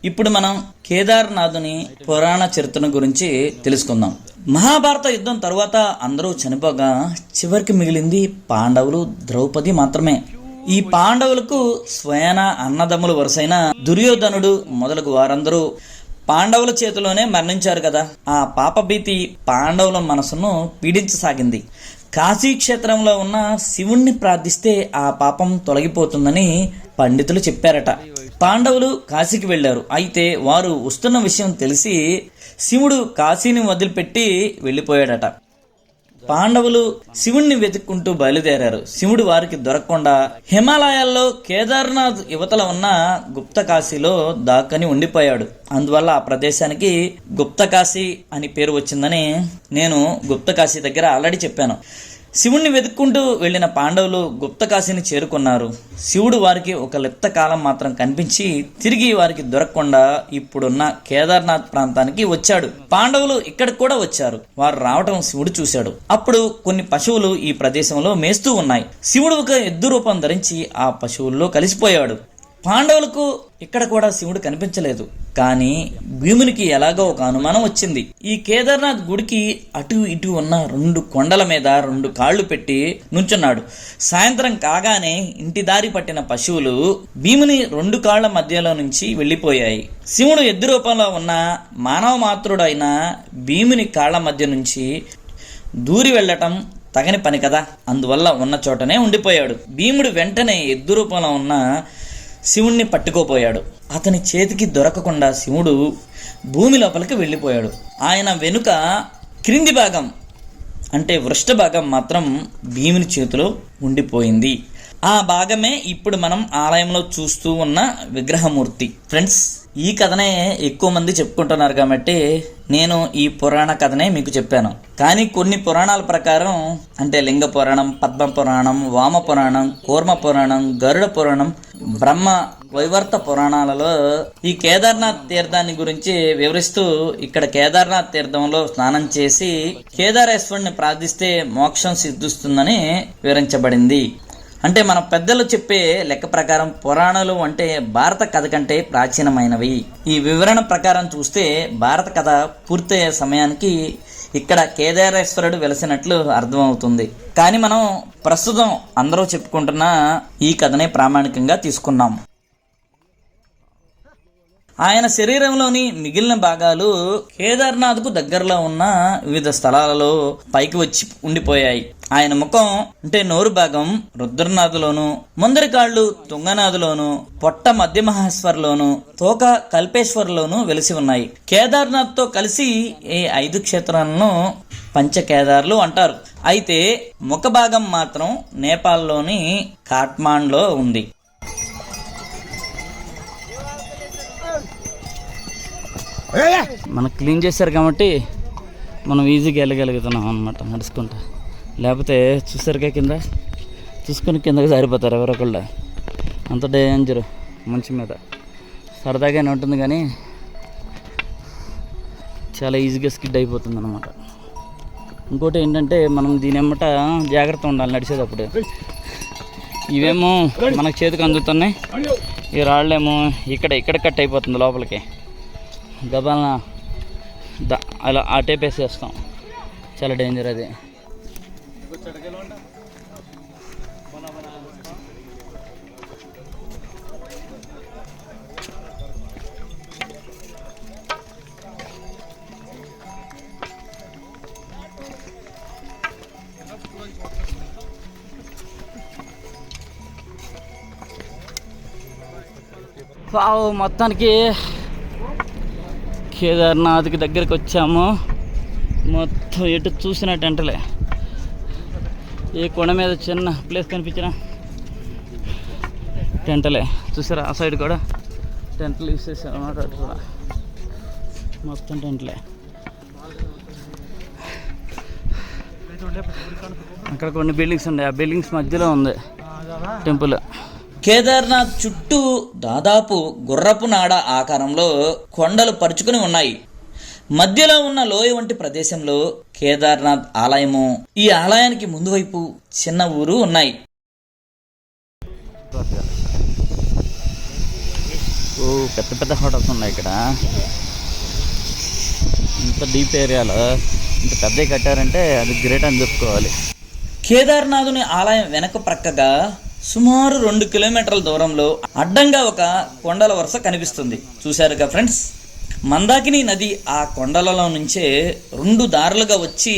ఇప్పుడు మనం కేదార్నాథుని పురాణ చరిత్ర గురించి తెలుసుకుందాం. మహాభారత యుద్ధం తరువాత అందరూ చనిపోగా చివరికి మిగిలింది పాండవులు, ద్రౌపది మాత్రమే. ఈ పాండవులకు స్వయాన అన్నదమ్ములు వరుసైన దుర్యోధనుడు మొదలగు వారందరూ పాండవుల చేతిలోనే మరణించారు కదా. ఆ పాపభీతి పాండవుల మనసును పీడించసాగింది. కాశీ క్షేత్రంలో ఉన్న శివుణ్ణి ప్రార్థిస్తే ఆ పాపం తొలగిపోతుందని పండితులు చెప్పారట. పాండవులు కాశీకి వెళ్లారు. అయితే వారు వస్తున్న విషయం తెలిసి శివుడు కాశీని వదిలిపెట్టి వెళ్ళిపోయాడట. పాండవులు శివుణ్ణి వెతుక్కుంటూ బయలుదేరారు. శివుడు వారికి దొరకకుండా హిమాలయాల్లో కేదార్నాథ్ యువతల ఉన్న గుప్త కాశీలో దాక్కని ఉండిపోయాడు. అందువల్ల ఆ ప్రదేశానికి గుప్త కాశీ అని పేరు వచ్చిందని నేను గుప్త కాశీ దగ్గర ఆల్రెడీ చెప్పాను. శివుణ్ణి వెతుక్కుంటూ వెళ్లిన పాండవులు గుప్త కాశీని చేరుకున్నారు. శివుడు వారికి ఒక లిప్త కాలం మాత్రం కనిపించి తిరిగి వారికి దొరకకుండా ఇప్పుడున్న కేదార్నాథ్ ప్రాంతానికి వచ్చాడు. పాండవులు ఇక్కడికి కూడా వచ్చారు. వారు రావటం శివుడు చూశాడు. అప్పుడు కొన్ని పశువులు ఈ ప్రదేశంలో మేస్తూ ఉన్నాయి. శివుడు ఒక ఎద్దు రూపం ధరించి ఆ పశువుల్లో కలిసిపోయాడు. పాండవులకు ఇక్కడ కూడా శివుడు కనిపించలేదు. కానీ భీమునికి ఎలాగో ఒక అనుమానం వచ్చింది. ఈ కేదార్నాథ్ గుడికి అటు ఇటు ఉన్న 2 కొండల మీద 2 కాళ్లు పెట్టి నుంచున్నాడు. సాయంత్రం కాగానే ఇంటి దారి పట్టిన పశువులు భీముని 2 కాళ్ల మధ్యలో నుంచి వెళ్లిపోయాయి. శివుడు ఎద్దు రూపంలో ఉన్న మానవ మాతృడు అయిన భీముని కాళ్ల మధ్య నుంచి దూరి వెళ్లటం తగని పని కదా. అందువల్ల ఉన్న చోటనే ఉండిపోయాడు. భీముడు వెంటనే ఎద్దు రూపంలో ఉన్న శివుణ్ణి పట్టుకోపోయాడు. అతని చేతికి దొరకకుండా శివుడు భూమి లోపలికి వెళ్ళిపోయాడు. ఆయన వెనుక క్రింది భాగం అంటే వృష్ట భాగం మాత్రం భీముని చేతిలో ఉండిపోయింది. ఆ భాగమే ఇప్పుడు మనం ఆలయంలో చూస్తూ ఉన్న విగ్రహమూర్తి. ఫ్రెండ్స్, ఈ కథనే ఎక్కువ మంది చెప్పుకుంటున్నారు కాబట్టి నేను ఈ పురాణ కథనే మీకు చెప్పాను. కానీ కొన్ని పురాణాల ప్రకారం అంటే లింగ పురాణం, పద్మ పురాణం, వామ పురాణం, కూర్మ పురాణం, గరుడ పురాణం, బ్రహ్మ వైవర్త పురాణాలలో ఈ కేదార్నాథ్ తీర్థాన్ని గురించి వివరిస్తూ ఇక్కడ కేదార్నాథ్ తీర్థంలో స్నానం చేసి కేదారేశ్వరుని ప్రార్థిస్తే మోక్షం సిద్ధిస్తుందని వివరించబడింది. అంటే మన పెద్దలు చెప్పే లెక్క ప్రకారం పురాణాలు అంటే భారత కథ కంటే ప్రాచీనమైనవి. ఈ వివరణ ప్రకారం చూస్తే భారత కథ పూర్తయ్యే సమయానికి ఇక్కడ కేదారేశ్వరుడు వెలసినట్లు అర్థమవుతుంది. కానీ మనం ప్రస్తుతం అందరూ చెప్పుకుంటున్న ఈ కథనే ప్రామాణికంగా తీసుకున్నాం. ఆయన శరీరంలోని మిగిలిన భాగాలు కేదార్నాథ్కు దగ్గరలో ఉన్న వివిధ స్థలాలలో పైకి వచ్చి ఉండిపోయాయి. ఆయన ముఖం అంటే నోరు భాగం రుద్రనాథులోను, ముందరి కాళ్ళు తుంగనాథులోను, పొట్ట మధ్య మహేశ్వర్లోను, తోక కల్పేశ్వర్లోను వెలిసి ఉన్నాయి. కేదార్నాథ్ తో కలిసి ఈ 5 క్షేత్రాలను పంచకేదార్లు అంటారు. అయితే ముఖ భాగం మాత్రం నేపాల్లోని కాట్మాండ్లో ఉంది. మనకు క్లీన్ చేశారు కాబట్టి మనం ఈజీగా వెళ్ళగలుగుతున్నాం అనమాట నడుచుకుంటా. లేకపోతే చూసారుగా కింద చూసుకొని కిందకి జారిపోతారు ఎవరొకళ్ళు. అంత డేంజర్ మంచి మీద. సరదాగానే ఉంటుంది కానీ చాలా ఈజీగా స్కిడ్ అయిపోతుంది అనమాట. ఇంకోటి ఏంటంటే మనం దీని ఎమ్మట జాగ్రత్త ఉండాలి నడిచేటప్పుడు. ఇవేమో మనకు చేతికి అందుతున్నాయి, ఈ రాళ్ళేమో ఇక్కడ కట్ అయిపోతుంది లోపలికి. గబాలన అలా ఆ టేప్ వేసేస్తాం. చాలా డేంజర్ అది. వావ్, మొత్తానికి కేదార్నాథ్కి దగ్గరికి వచ్చాము. మొత్తం ఎటు చూసిన టెంటలే. ఏ కొండ మీద చిన్న ప్లేస్ కనిపించిన టెంటలే. చూసారా ఆ సైడ్ కూడా టెంట్లు యూస్ చేశారు అన్నమాట. అటు కూడా మొత్తం టెంట్లే. అక్కడ కొన్ని బిల్డింగ్స్ ఉన్నాయి, ఆ బిల్డింగ్స్ మధ్యలో ఉంది టెంపుల్. కేదార్నాథ్ చుట్టూ దాదాపు గుర్రపు నాడ ఆకారంలో కొండలు పరుచుకుని ఉన్నాయి. మధ్యలో ఉన్న లోయ వంటి ప్రదేశంలో కేదార్నాథ్ ఆలయము, ఈ ఆలయానికి ముందు వైపు చిన్న ఊరు ఉన్నాయి. ఓ పెద్ద పెద్ద హోటల్స్ ఉన్నాయి ఇక్కడ. ఇంత డీప్ ఏరియాలో ఇంత పెద్దవి కట్టారంటే అది గ్రేట్ అని చెప్పుకోవాలి. కేదార్నాథుని ఆలయం వెనక ప్రక్కగా సుమారు 2 కిలోమీటర్ల దూరంలో అడ్డంగా ఒక కొండల వరుస కనిపిస్తుంది. చూశారుగా ఫ్రెండ్స్, మందాకిని నది ఆ కొండలలో నుంచే 2 దారులుగా వచ్చి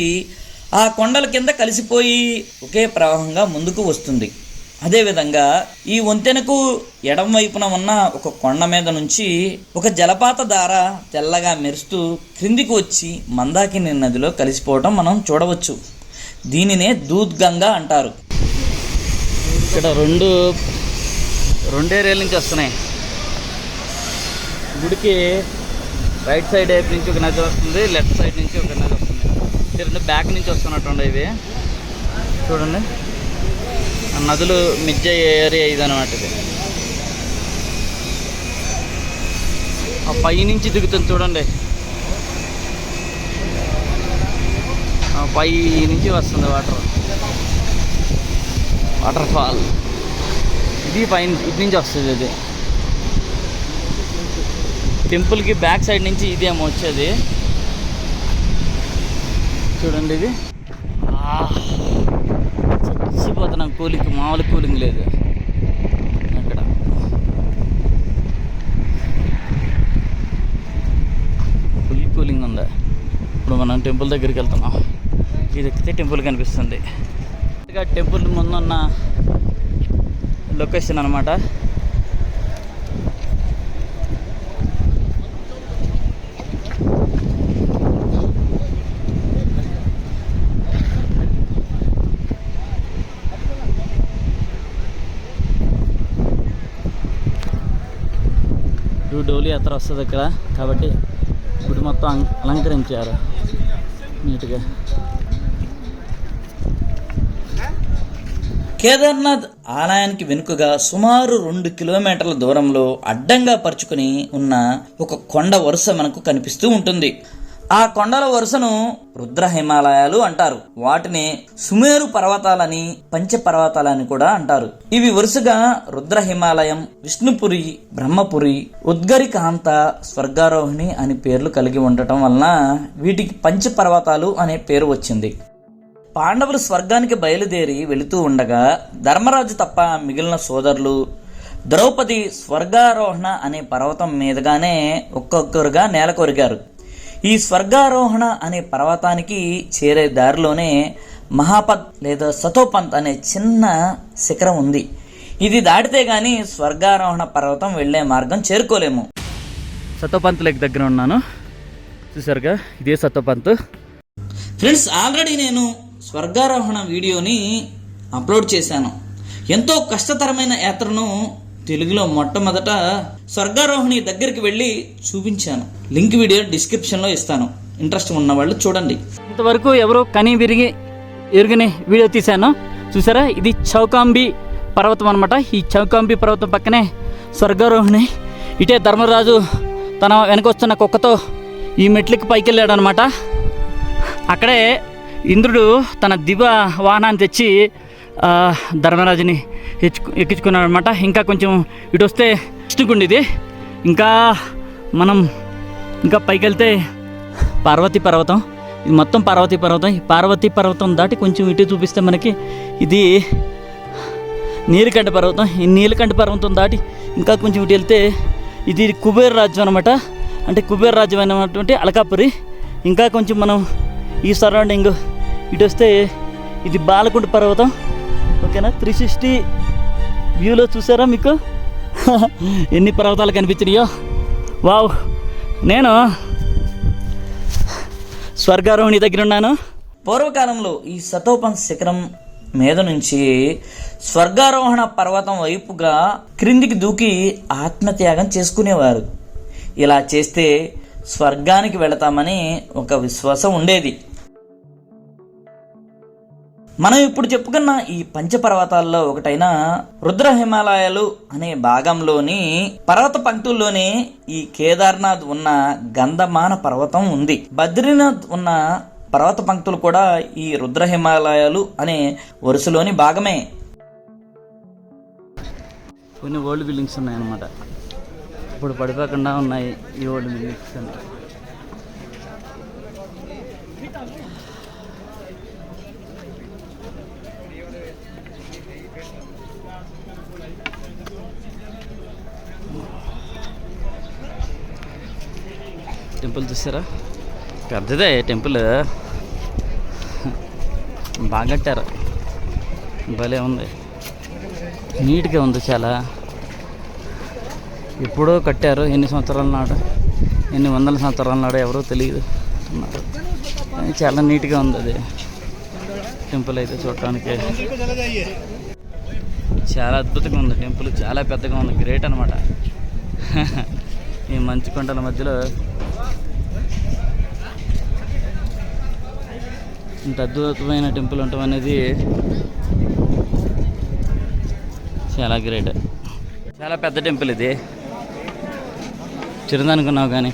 ఆ కొండల కింద కలిసిపోయి ఒకే ప్రవాహంగా ముందుకు వస్తుంది. అదేవిధంగా ఈ వంతెనకు ఎడం వైపున ఉన్న ఒక కొండ మీద నుంచి ఒక జలపాత ధార తెల్లగా మెరుస్తూ క్రిందికి వచ్చి మందాకిని నదిలో కలిసిపోవటం మనం చూడవచ్చు. దీనినే దూద్ గంగా అంటారు. ఇక్కడ రెండు ఏరియాల నుంచి వస్తున్నాయి. గుడికి రైట్ సైడ్ వైపు నుంచి ఒక నది వస్తుంది, లెఫ్ట్ సైడ్ నుంచి ఒక నది వస్తుంది. ఇది 2 బ్యాక్ నుంచి వస్తున్నట్టు ఇవి చూడండి. ఆ నదులు మిజ్జ ఏరియా ఇదన్నమాట. ఇది ఆ పై నుంచి దిగుతుంది చూడండి. ఆ పై నుంచి వస్తుంది వాటర్ ఫాల్. ఇది పైన ఇటు నుంచి వస్తుంది. ఇది టెంపుల్కి బ్యాక్ సైడ్ నుంచి ఇదేమో వచ్చేది చూడండి. ఇది చచ్చిపోతున్నాం, కూలింగ్ మామూలు కూలింగ్ లేదు అక్కడ. ఫుల్ కూలింగ్ ఉంది. ఇప్పుడు మనం టెంపుల్ దగ్గరికి వెళ్తున్నాం. ఇది ఎక్కితే టెంపుల్ కనిపిస్తుంది. టెంపుల్ ముందున్న లొకేషన్ అన్నమాట. డోలి యాత్ర వస్తుంది ఇక్కడ కాబట్టి గుడి మొత్తం అలంకరించారు నీట్గా. కేదార్నాథ్ ఆలయానికి వెనుకగా సుమారు 2 కిలోమీటర్ల దూరంలో అడ్డంగా పరుచుకుని ఉన్న ఒక కొండ వరుస మనకు కనిపిస్తూ ఉంటుంది. ఆ కొండల వరుసను రుద్ర హిమాలయాలు అంటారు. వాటిని సుమేరు పర్వతాలని, పంచ పర్వతాలని కూడా అంటారు. ఇవి వరుసగా రుద్ర హిమాలయం, విష్ణుపురి, బ్రహ్మపురి, ఉద్గరికాంత, స్వర్గారోహిణి అని పేర్లు కలిగి ఉండటం వలన వీటికి పంచ పర్వతాలు అనే పేరు వచ్చింది. పాండవులు స్వర్గానికి బయలుదేరి వెళుతూ ఉండగా ధర్మరాజు తప్ప మిగిలిన సోదరులు ద్రౌపది స్వర్గారోహణ అనే పర్వతం మీదుగానే ఒక్కొక్కరుగా నేల కొరిగారు. ఈ స్వర్గారోహణ అనే పర్వతానికి చేరే దారిలోనే మహాపద్ లేదా సతోపంత్ అనే చిన్న శిఖరం ఉంది. ఇది దాటితే గాని స్వర్గారోహణ పర్వతం వెళ్లే మార్గం చేరుకోలేము. సతోపంత్ లేక్ దగ్గర ఉన్నాను, చూసారుగా, ఇదే సతోపంత్. ఫ్రెండ్స్, ఆల్రెడీ నేను స్వర్గారోహణ వీడియోని అప్లోడ్ చేశాను. ఎంతో కష్టతరమైన యాత్రను తెలుగులో మొట్టమొదట స్వర్గారోహిణి దగ్గరికి వెళ్ళి చూపించాను. లింక్ వీడియో డిస్క్రిప్షన్లో ఇస్తాను. ఇంట్రెస్ట్ ఉన్న వాళ్ళు చూడండి. ఇంతవరకు ఎవరో కని ఎరుగని వీడియో తీశాను, చూసారా. ఇది చౌకాంబి పర్వతం అనమాట. ఈ చౌకాంబి పర్వతం పక్కనే స్వర్గారోహిణి. ఇటే ధర్మరాజు తన వెనకొస్తున్న కుక్కతో ఈ మెట్లకి పైకి వెళ్ళాడు అనమాట. అక్కడే ఇంద్రుడు తన దివ్య వాహనాన్ని తెచ్చి ధర్మరాజుని ఎక్కించుకున్నాడు అనమాట. ఇంకా కొంచెం ఇటు వస్తే విష్ణుకుండి. ఇది ఇంకా పైకి వెళ్తే పార్వతీ పర్వతం. ఇది మొత్తం పార్వతీ పర్వతం. ఈ పార్వతీ పర్వతం దాటి కొంచెం ఇటు చూపిస్తే మనకి ఇది నీలకంఠ పర్వతం. ఈ నీలకంఠ పర్వతం దాటి ఇంకా కొంచెం ఇటు వెళ్తే ఇది కుబేర రాజ్యం అనమాట. అంటే కుబేర రాజ్యం అయినటువంటి అలకాపురి. ఇంకా కొంచెం మనం ఈ సరౌండింగ్ ఇటు వస్తే ఇది బాలకుంట పర్వతం. ఓకేనా, 360 వ్యూలో చూసారా మీకు ఎన్ని పర్వతాలు కనిపించినాయో. వావ్, నేను స్వర్గారోహిణి దగ్గర ఉన్నాను. పూర్వకాలంలో ఈ సతోపన్ శిఖరం మీద నుంచి స్వర్గారోహణ పర్వతం వైపుగా క్రిందికి దూకి ఆత్మత్యాగం చేసుకునేవారు. ఇలా చేస్తే స్వర్గానికి వెళతామని ఒక విశ్వాసం ఉండేది. మనం ఇప్పుడు చెప్పుకున్న ఈ పంచపర్వతాల్లో ఒకటైన రుద్ర హిమాలయాలు అనే భాగంలోని పర్వత పంక్తుల్లోనే ఈ కేదార్నాథ్ ఉన్న గంధమాన పర్వతం ఉంది. బద్రీనాథ్ ఉన్న పర్వత పంక్తులు కూడా ఈ రుద్ర హిమాలయాలు అనే వరుసలోని భాగమే. కొన్ని ఓల్డ్ బిల్డింగ్స్ ఉన్నాయన్నమాట. ఇప్పుడు పడిపోకుండా ఉన్నాయి ఈ ఓల్డ్ బిల్డింగ్స్ అంటే. టెంపుల్ చూసారా, పెద్దదే టెంపుల్, బాగా కట్టారు, భలే ఉంది, నీట్గా ఉంది చాలా. ఎప్పుడో కట్టారు, ఎన్ని సంవత్సరాల నాడు, ఎన్ని వందల సంవత్సరాల నాడు ఎవరో తెలియదు, చాలా నీట్గా ఉంది అది టెంపుల్ అయితే చూడటానికి. చాలా అద్భుతంగా ఉంది టెంపుల్, చాలా పెద్దగా ఉంది, గ్రేట్ అనమాట. ఈ మంచు కొండల మధ్యలో ఇంత అద్భుతమైన టెంపుల్ ఉండటం అనేది చాలా గ్రేట్. చాలా పెద్ద టెంపుల్ ఇది, చిన్నదనుకున్నావు కానీ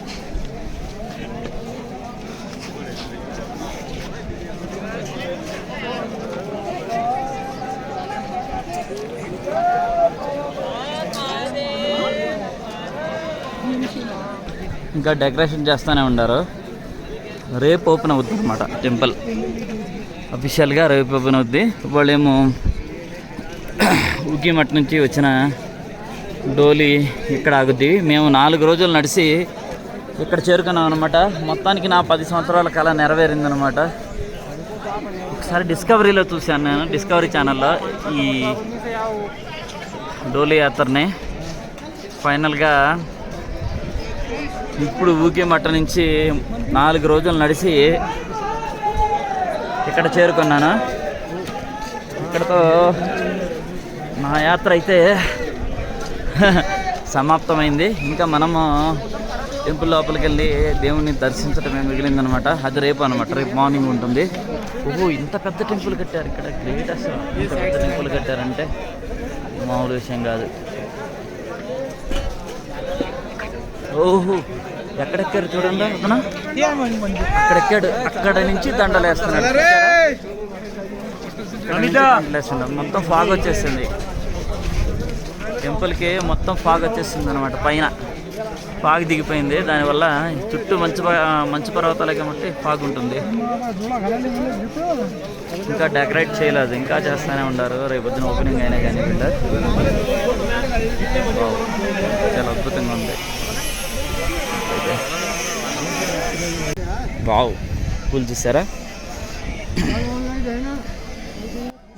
ఇంకా డెకరేషన్ చేస్తూనే ఉన్నారు. రేపు ఓపెన్ అవుతుంది అనమాట టెంపుల్, అఫీషియల్గా రేపు ఓపెన్ అవుద్ది. వాళ్ళేమో ఉగ్గిమట్ నుంచి వచ్చిన డోలీ ఇక్కడ ఆగుద్ది. మేము 4 రోజులు నడిచి ఇక్కడ చేరుకున్నాం అనమాట. మొత్తానికి నా 10 సంవత్సరాల కళ నెరవేరిందనమాట. ఒకసారి డిస్కవరీలో చూశాను నేను, డిస్కవరీ ఛానల్లో ఈ డోలీ యాత్రని. ఫైనల్గా ఇప్పుడు ఊగిమట్ట నుంచి 4 రోజులు నడిచి ఇక్కడ చేరుకున్నాను. ఇక్కడతో నా యాత్ర అయితే సమాప్తమైంది. ఇంకా మనము టెంపుల్ లోపలికి వెళ్ళి దేవుణ్ణి దర్శించడమే మిగిలిందనమాట. అది రేపు అనమాట, రేపు మార్నింగ్ ఉంటుంది. ఓహో, ఇంత పెద్ద టెంపుల్ కట్టారు ఇక్కడ, గ్రేట్ అసలు. ఇంత పెద్ద టెంపుల్ కట్టారంటే మామూలు విషయం కాదు. అక్కడెక్కారు చూడండి, అక్కడెక్కాడు, అక్కడ నుంచి దండలు వేస్తున్నాడు. మొత్తం ఫాగ్ వచ్చేసింది టెంపుల్కి, మొత్తం ఫాగ్ వచ్చేసింది అనమాట. పైన ఫాగ్ దిగిపోయింది, దానివల్ల చుట్టూ మంచు పర్వతాలే కాబట్టి ఫాగ్ ఉంటుంది. ఇంకా డెకరేట్ చేయలేదు, ఇంకా చేస్తూనే ఉన్నారు. రేపు పొద్దున ఓపెనింగ్ అయినా కానీ చాలా అద్భుతంగా ఉంది. వావ్, పూలు చూసారా?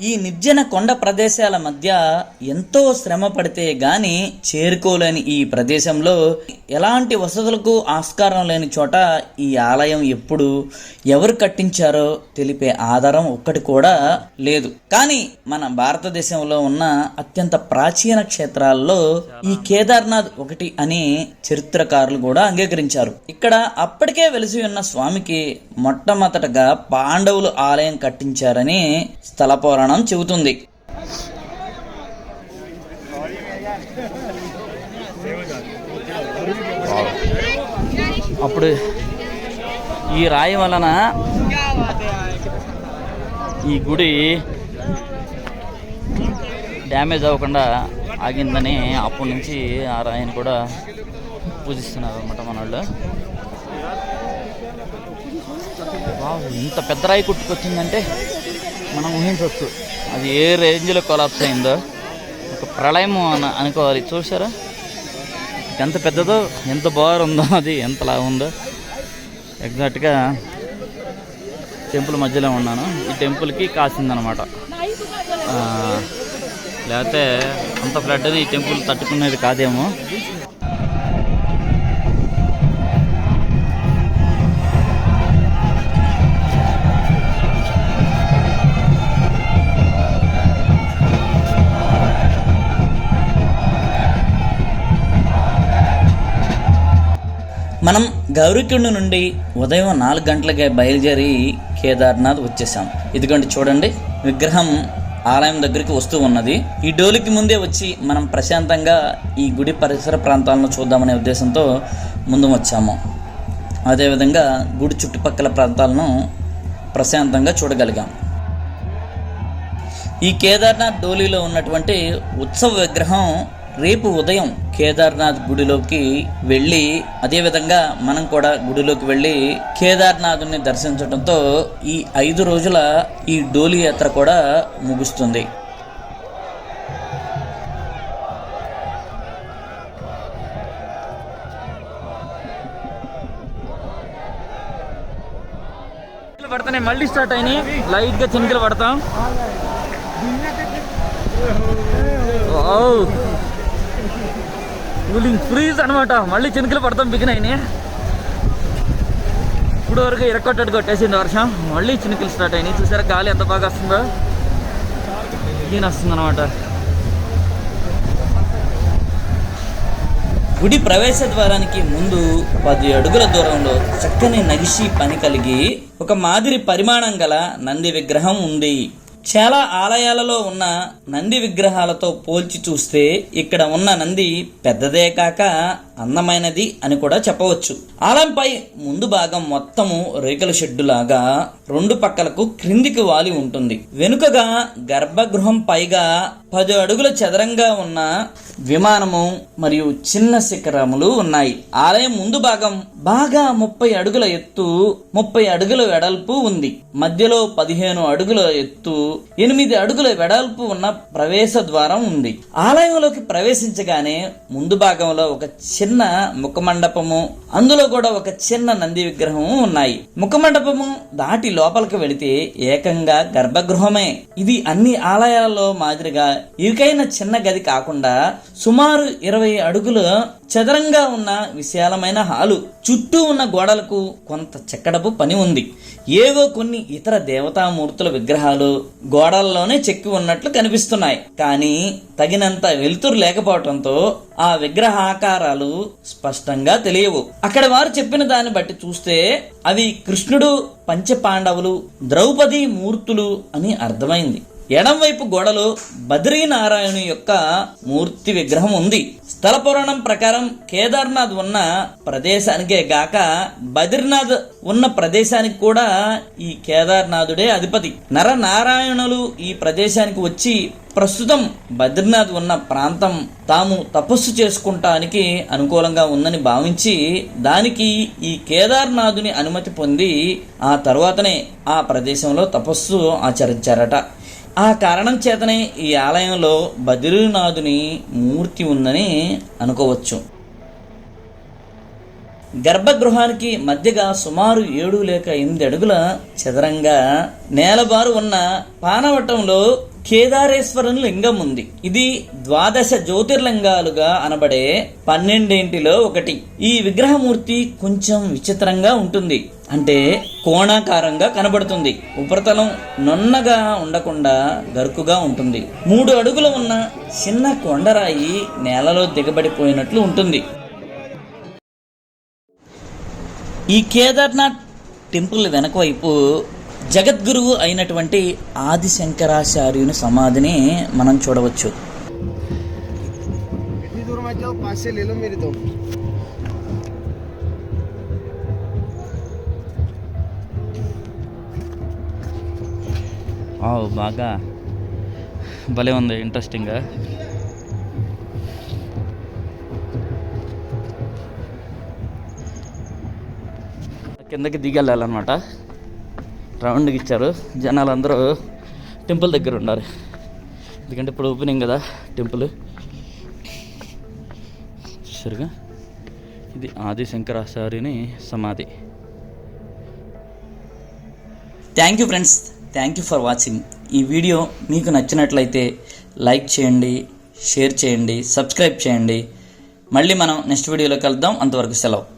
ఈ నిర్జన కొండ ప్రదేశాల మధ్య ఎంతో శ్రమ పడితే గాని చేరుకోలేని ఈ ప్రదేశంలో ఎలాంటి వసతులకు ఆస్కారం లేని చోట ఈ ఆలయం ఎప్పుడు ఎవరు కట్టించారో తెలిపే ఆధారం ఒక్కటి కూడా లేదు. కానీ మన భారతదేశంలో ఉన్న అత్యంత ప్రాచీన క్షేత్రాల్లో ఈ కేదార్నాథ్ ఒకటి అని చరిత్రకారులు కూడా అంగీకరించారు. ఇక్కడ అప్పటికే వెలిసి ఉన్న స్వామికి మొట్టమొదటగా పాండవులు ఆలయం కట్టించారని స్థల పురాణం చెబుతుంది. అప్పుడు ఈ రాయి వలన ఈ గుడి డ్యామేజ్ అవ్వకుండా ఆగిందని అప్పటి నుంచి ఆ రాయిని కూడా పూజిస్తున్నారు అన్నమాట మన వాళ్ళు. ఇంత పెద్ద రాయి కొట్టుకొచ్చిందంటే మనం ఊహించవచ్చు అది ఏ రేంజ్లో కొలాప్స్ అయిందో. ఒక ప్రళయం అనుకోవాలి. చూసారా ఎంత పెద్దదో, ఎంత బాగుందో, అది ఎంతలా ఉందో. ఎగ్జాక్ట్గా టెంపుల్ మధ్యలో ఉన్నాను. ఈ టెంపుల్కి కాసిందనమాట లేకపోతే అంత ఫ్లడ్ని ఈ టెంపుల్ తట్టుకునేది కాదేమో. మనం గౌరీకుండ నుండి ఉదయం 4 గంటలకే బయలుదేరి కేదార్నాథ్ వచ్చేసాం. ఇదిగోండి చూడండి, విగ్రహం ఆలయం దగ్గరికి వస్తూ ఉన్నది. ఈ డోలికి ముందే వచ్చి మనం ప్రశాంతంగా ఈ గుడి పరిసర ప్రాంతాలను చూద్దామనే ఉద్దేశంతో ముందు వచ్చాము. అదేవిధంగా గుడి చుట్టుపక్కల ప్రాంతాలను ప్రశాంతంగా చూడగలిగాం. ఈ కేదార్నాథ్ డోలీలో ఉన్నటువంటి ఉత్సవ విగ్రహం రేపు ఉదయం కేదార్నాథ్ గుడిలోకి వెళ్ళి, అదేవిధంగా మనం కూడా గుడిలోకి వెళ్ళి కేదార్నాథుని దర్శించడంతో ఈ 5 రోజుల ఈ డోలీ యాత్ర కూడా ముగుస్తుంది. పడతాయి, మళ్ళీ స్టార్ట్ అయినాయి. లైట్గా చినుకులు పడతాం. కూలింగ్ ఫ్రీజ్ అనమాట. మళ్ళీ చినుకులు పడతాం బిగినాయి. ఇప్పుడు వరకు ఇరక్కొట్టడు కొట్టేసింది వర్షం, మళ్ళీ చినుకులు స్టార్ట్ అయినాయి. చూసారా గాలి ఎంత బాగా వస్తుందో, ఈయన వస్తుంది అనమాట. గుడి ప్రవేశ ద్వారానికి ముందు 10 అడుగుల దూరంలో చక్కని నగిషి పని కలిగి ఒక మాదిరి పరిమాణం గల నంది విగ్రహం ఉంది. చాలా ఆలయాలలో ఉన్న నంది విగ్రహాలతో పోల్చి చూస్తే ఇక్కడ ఉన్న నంది పెద్దదే కాక అందమైనది అని కూడా చెప్పవచ్చు. ఆలయంపై ముందు భాగం మొత్తము రేకుల షెడ్డు లాగా 2 పక్కలకు క్రిందికి వాలి ఉంటుంది. వెనుకగా గర్భగృహం పైగా 10 అడుగుల చదరంగా ఉన్న విమానము మరియు చిన్న శిఖరములు ఉన్నాయి. ఆలయం ముందు భాగం బాగా 30 అడుగుల ఎత్తు, 30 అడుగుల వెడల్పు ఉంది. మధ్యలో 15 అడుగుల ఎత్తు, 8 అడుగుల వెడల్పు ఉన్న ప్రవేశ ద్వారం ఉంది. ఆలయంలోకి ప్రవేశించగానే ముందు భాగంలో ఒక చిన్న ముఖమండపము, అందులో కూడా ఒక చిన్న నంది విగ్రహము ఉన్నాయి. ముఖమండపము దాటి లోపలికి వెళితే ఏకంగా గర్భగృహమే. ఇది అన్ని ఆలయాలలో మాదిరిగా ఇరుకైన చిన్న గది కాకుండా సుమారు 20 అడుగుల చదరంగా ఉన్న విశాలమైన హాలు. చుట్టూ ఉన్న గోడలకు కొంత చెక్కడపు పని ఉంది. ఏవో కొన్ని ఇతర దేవతామూర్తుల విగ్రహాలు గోడల్లోనే చెక్కి ఉన్నట్లు కనిపిస్తున్నాయి. కానీ తగినంత వెలుతురు లేకపోవడంతో ఆ విగ్రహ ఆకారాలు స్పష్టంగా తెలియవు. అక్కడ వారు చెప్పిన దాన్ని బట్టి చూస్తే అవి కృష్ణుడు, పంచపాండవులు, ద్రౌపది మూర్తులు అని అర్థమైంది. ఎడం వైపు గోడలో బద్రీనారాయణు యొక్క మూర్తి విగ్రహం ఉంది. స్థల పురాణం ప్రకారం కేదార్నాథ్ ఉన్న ప్రదేశానికే గాక బద్రీనాథ్ ఉన్న ప్రదేశానికి కూడా ఈ కేదార్నాథుడే అధిపతి. నరనారాయణులు ఈ ప్రదేశానికి వచ్చి ప్రస్తుతం బద్రీనాథ్ ఉన్న ప్రాంతం తాము తపస్సు చేసుకుంటానికి అనుకూలంగా ఉందని భావించి దానికి ఈ కేదార్నాథుని అనుమతి పొంది ఆ తర్వాతనే ఆ ప్రదేశంలో తపస్సు ఆచరించారట. ఆ కారణం చేతనే ఈ ఆలయంలో బద్రీనాథుని మూర్తి ఉందని అనుకోవచ్చు. గర్భగృహానికి మధ్యగా సుమారు 7 లేక 8 అడుగుల చదరంగా నేలబారు ఉన్న పానవటంలో కేదారేశ్వరుని లింగం ఉంది. ఇది 12 జ్యోతిర్లింగాలుగా అనబడే 12 ఒకటి. ఈ విగ్రహమూర్తి కొంచెం విచిత్రంగా ఉంటుంది. అంటే కోణాకారంగా కనబడుతుంది. ఉపరితలం నున్నగా ఉండకుండా గరుకుగా ఉంటుంది. 3 అడుగులు ఉన్న చిన్న కొండరాయి నేలలో దిగబడిపోయినట్లు ఉంటుంది. ఈ కేదార్నాథ్ టెంపుల్ వెనక వైపు జగద్గురువు అయినటువంటి ఆదిశంకరాచార్యుని సమాధిని మనం చూడవచ్చు. బాగా భలే ఉంది, ఇంట్రెస్టింగ్గా. కిందకి దిగెళ్ళాలన్నమాట. రౌండ్కి ఇచ్చారు. జనాలు అందరూ టెంపుల్ దగ్గర ఉన్నారు, ఎందుకంటే ఇప్పుడు ఓపెనింగ్ కదా టెంపుల్. సరిగా ఇది ఆదిశంకరాచార్యుని సమాధి. Thank you friends, thank you for watching. ఈ వీడియో మీకు నచ్చినట్లయితే లైక్ చేయండి, షేర్ చేయండి, సబ్స్క్రైబ్ చేయండి. మళ్ళీ మనం నెక్స్ట్ వీడియోలో కలుద్దాం. అంతవరకు సెలవు.